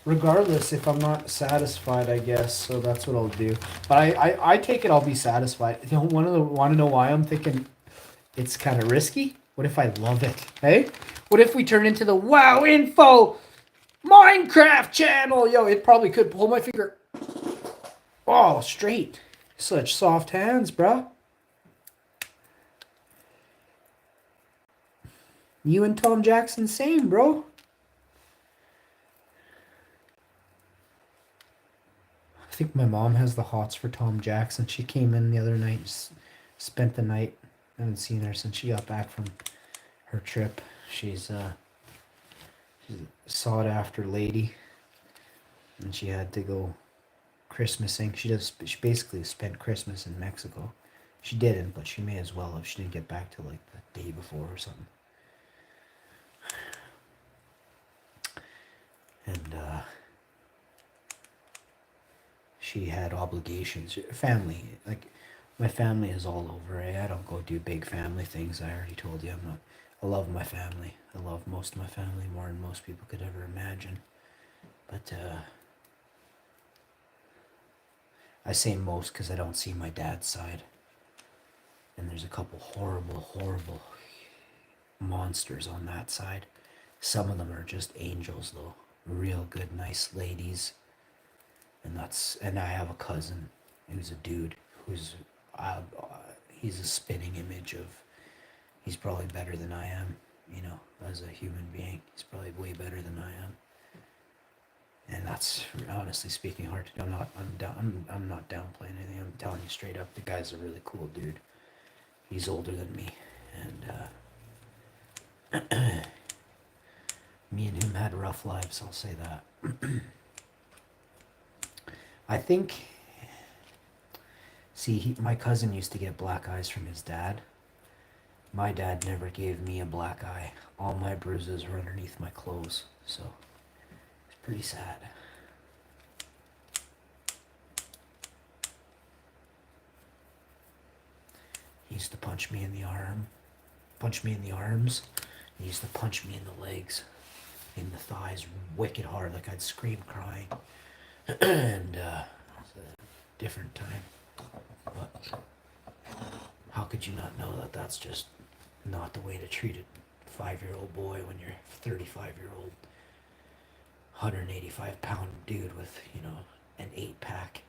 regardless, if I'm not satisfied, I guess, so that's what I'll do. But I take it I'll be satisfied. You don't want to know why I'm thinking it's kind of risky? What if I love it? Hey? What if we turn into the Wow Info Minecraft channel? Yo, it probably could. Pull my finger. Oh, straight. Such soft hands, bruh. You and Tom Jackson, same, bro. I think my mom has the hots for Tom Jackson. She came in the other night, spent the night. I haven't seen her since she got back from her trip. She's a sought-after lady, and she had to go Christmasing. She basically spent Christmas in Mexico. She didn't, but she may as well have. She didn't get back till like the day before or something. And she had obligations. Family, like my family is all over. I don't go do big family things. I already told you I love my family. I love most of my family more than most people could ever imagine. But I say most because I don't see my dad's side. And there's a couple horrible monsters on that side. Some of them are just angels though. Real good, nice ladies. And I have a cousin who's a dude who's he's a spitting image of, he's probably better than I am, you know, as a human being. He's probably way better than I am. And that's, honestly speaking, hard to do. I'm not downplaying anything. I'm telling you straight up, the guy's a really cool dude. He's older than me, and me and him had rough lives, I'll say that. I think, see, my cousin used to get black eyes from his dad. My dad never gave me a black eye. All my bruises were underneath my clothes, so it's pretty sad. He used to punch me in the arms. He used to punch me in the legs, in the thighs, wicked hard, like I'd scream crying. And it's a different time. But how could you not know that that's just not the way to treat a 5-year-old boy when you're a 35-year-old, 185-pound dude with, you know, an 8-pack?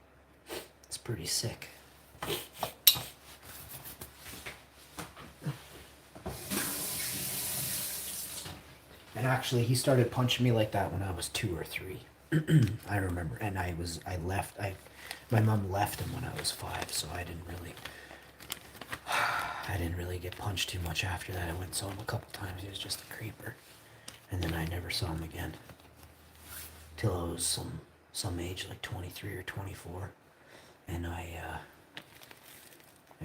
It's pretty sick. And actually, he started punching me like that when I was 2 or 3. I remember, and my mom left him when I was 5, so I didn't really get punched too much after that. I went and saw him a couple times. He was just a creeper, and then I never saw him again till I was some age, like 23 or 24, and I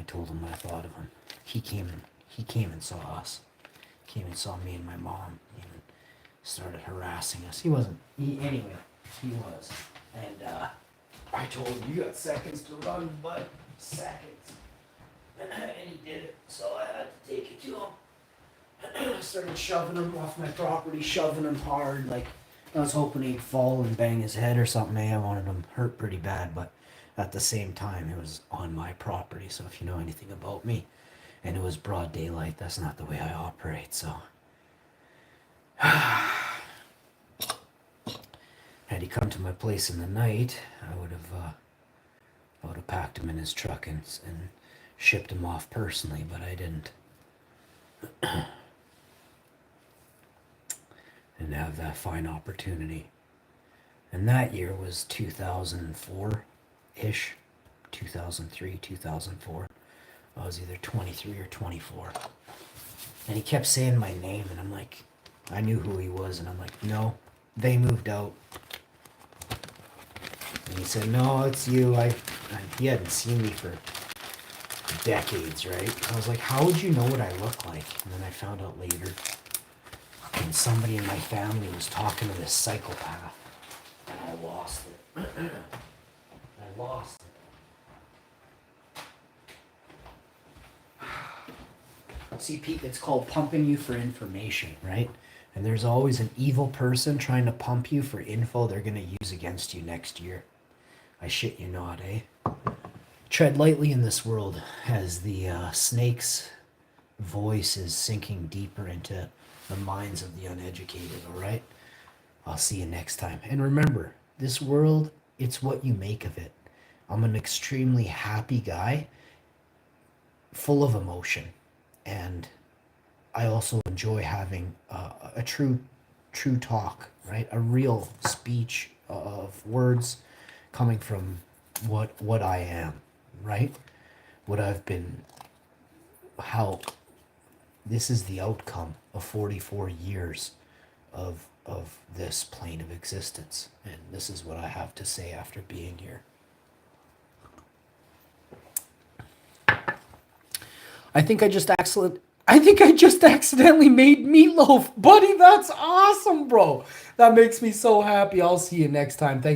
told him what I thought of him. He came and saw us. Came and saw me and my mom, and started harassing us. He was. And I told him, you got seconds to run, bud. Seconds. And he did it, so I had to take it to him. I started shoving him off my property, shoving him hard. Like, I was hoping he'd fall and bang his head or something. I wanted him hurt pretty bad, but at the same time, it was on my property. So if you know anything about me, and it was broad daylight, that's not the way I operate, so. Had he come to my place in the night, I would have packed him in his truck and shipped him off personally, but I didn't. Didn't have that fine opportunity. And that year was 2004-ish, 2003, 2004. I was either 23 or 24. And he kept saying my name, and I'm like, I knew who he was, and I'm like, no, they moved out. And he said, no, it's you. He hadn't seen me for decades, right? I was like, how would you know what I look like? And then I found out later. And somebody in my family was talking to this psychopath. And I lost it. I lost it. See, Pete, it's called pumping you for information, right? And there's always an evil person trying to pump you for info they're going to use against you next year. I shit you not, eh? Tread lightly in this world as the snake's voice is sinking deeper into the minds of the uneducated, all right? I'll see you next time. And remember, this world, it's what you make of it. I'm an extremely happy guy, full of emotion. And I also enjoy having a true talk, right? A real speech of words coming from what I am, right? What I've been, how this is the outcome of 44 years of this plane of existence. And this is what I have to say after being here. I think I just accidentally made meatloaf. Buddy, that's awesome, bro. That makes me so happy. I'll see you next time. Thank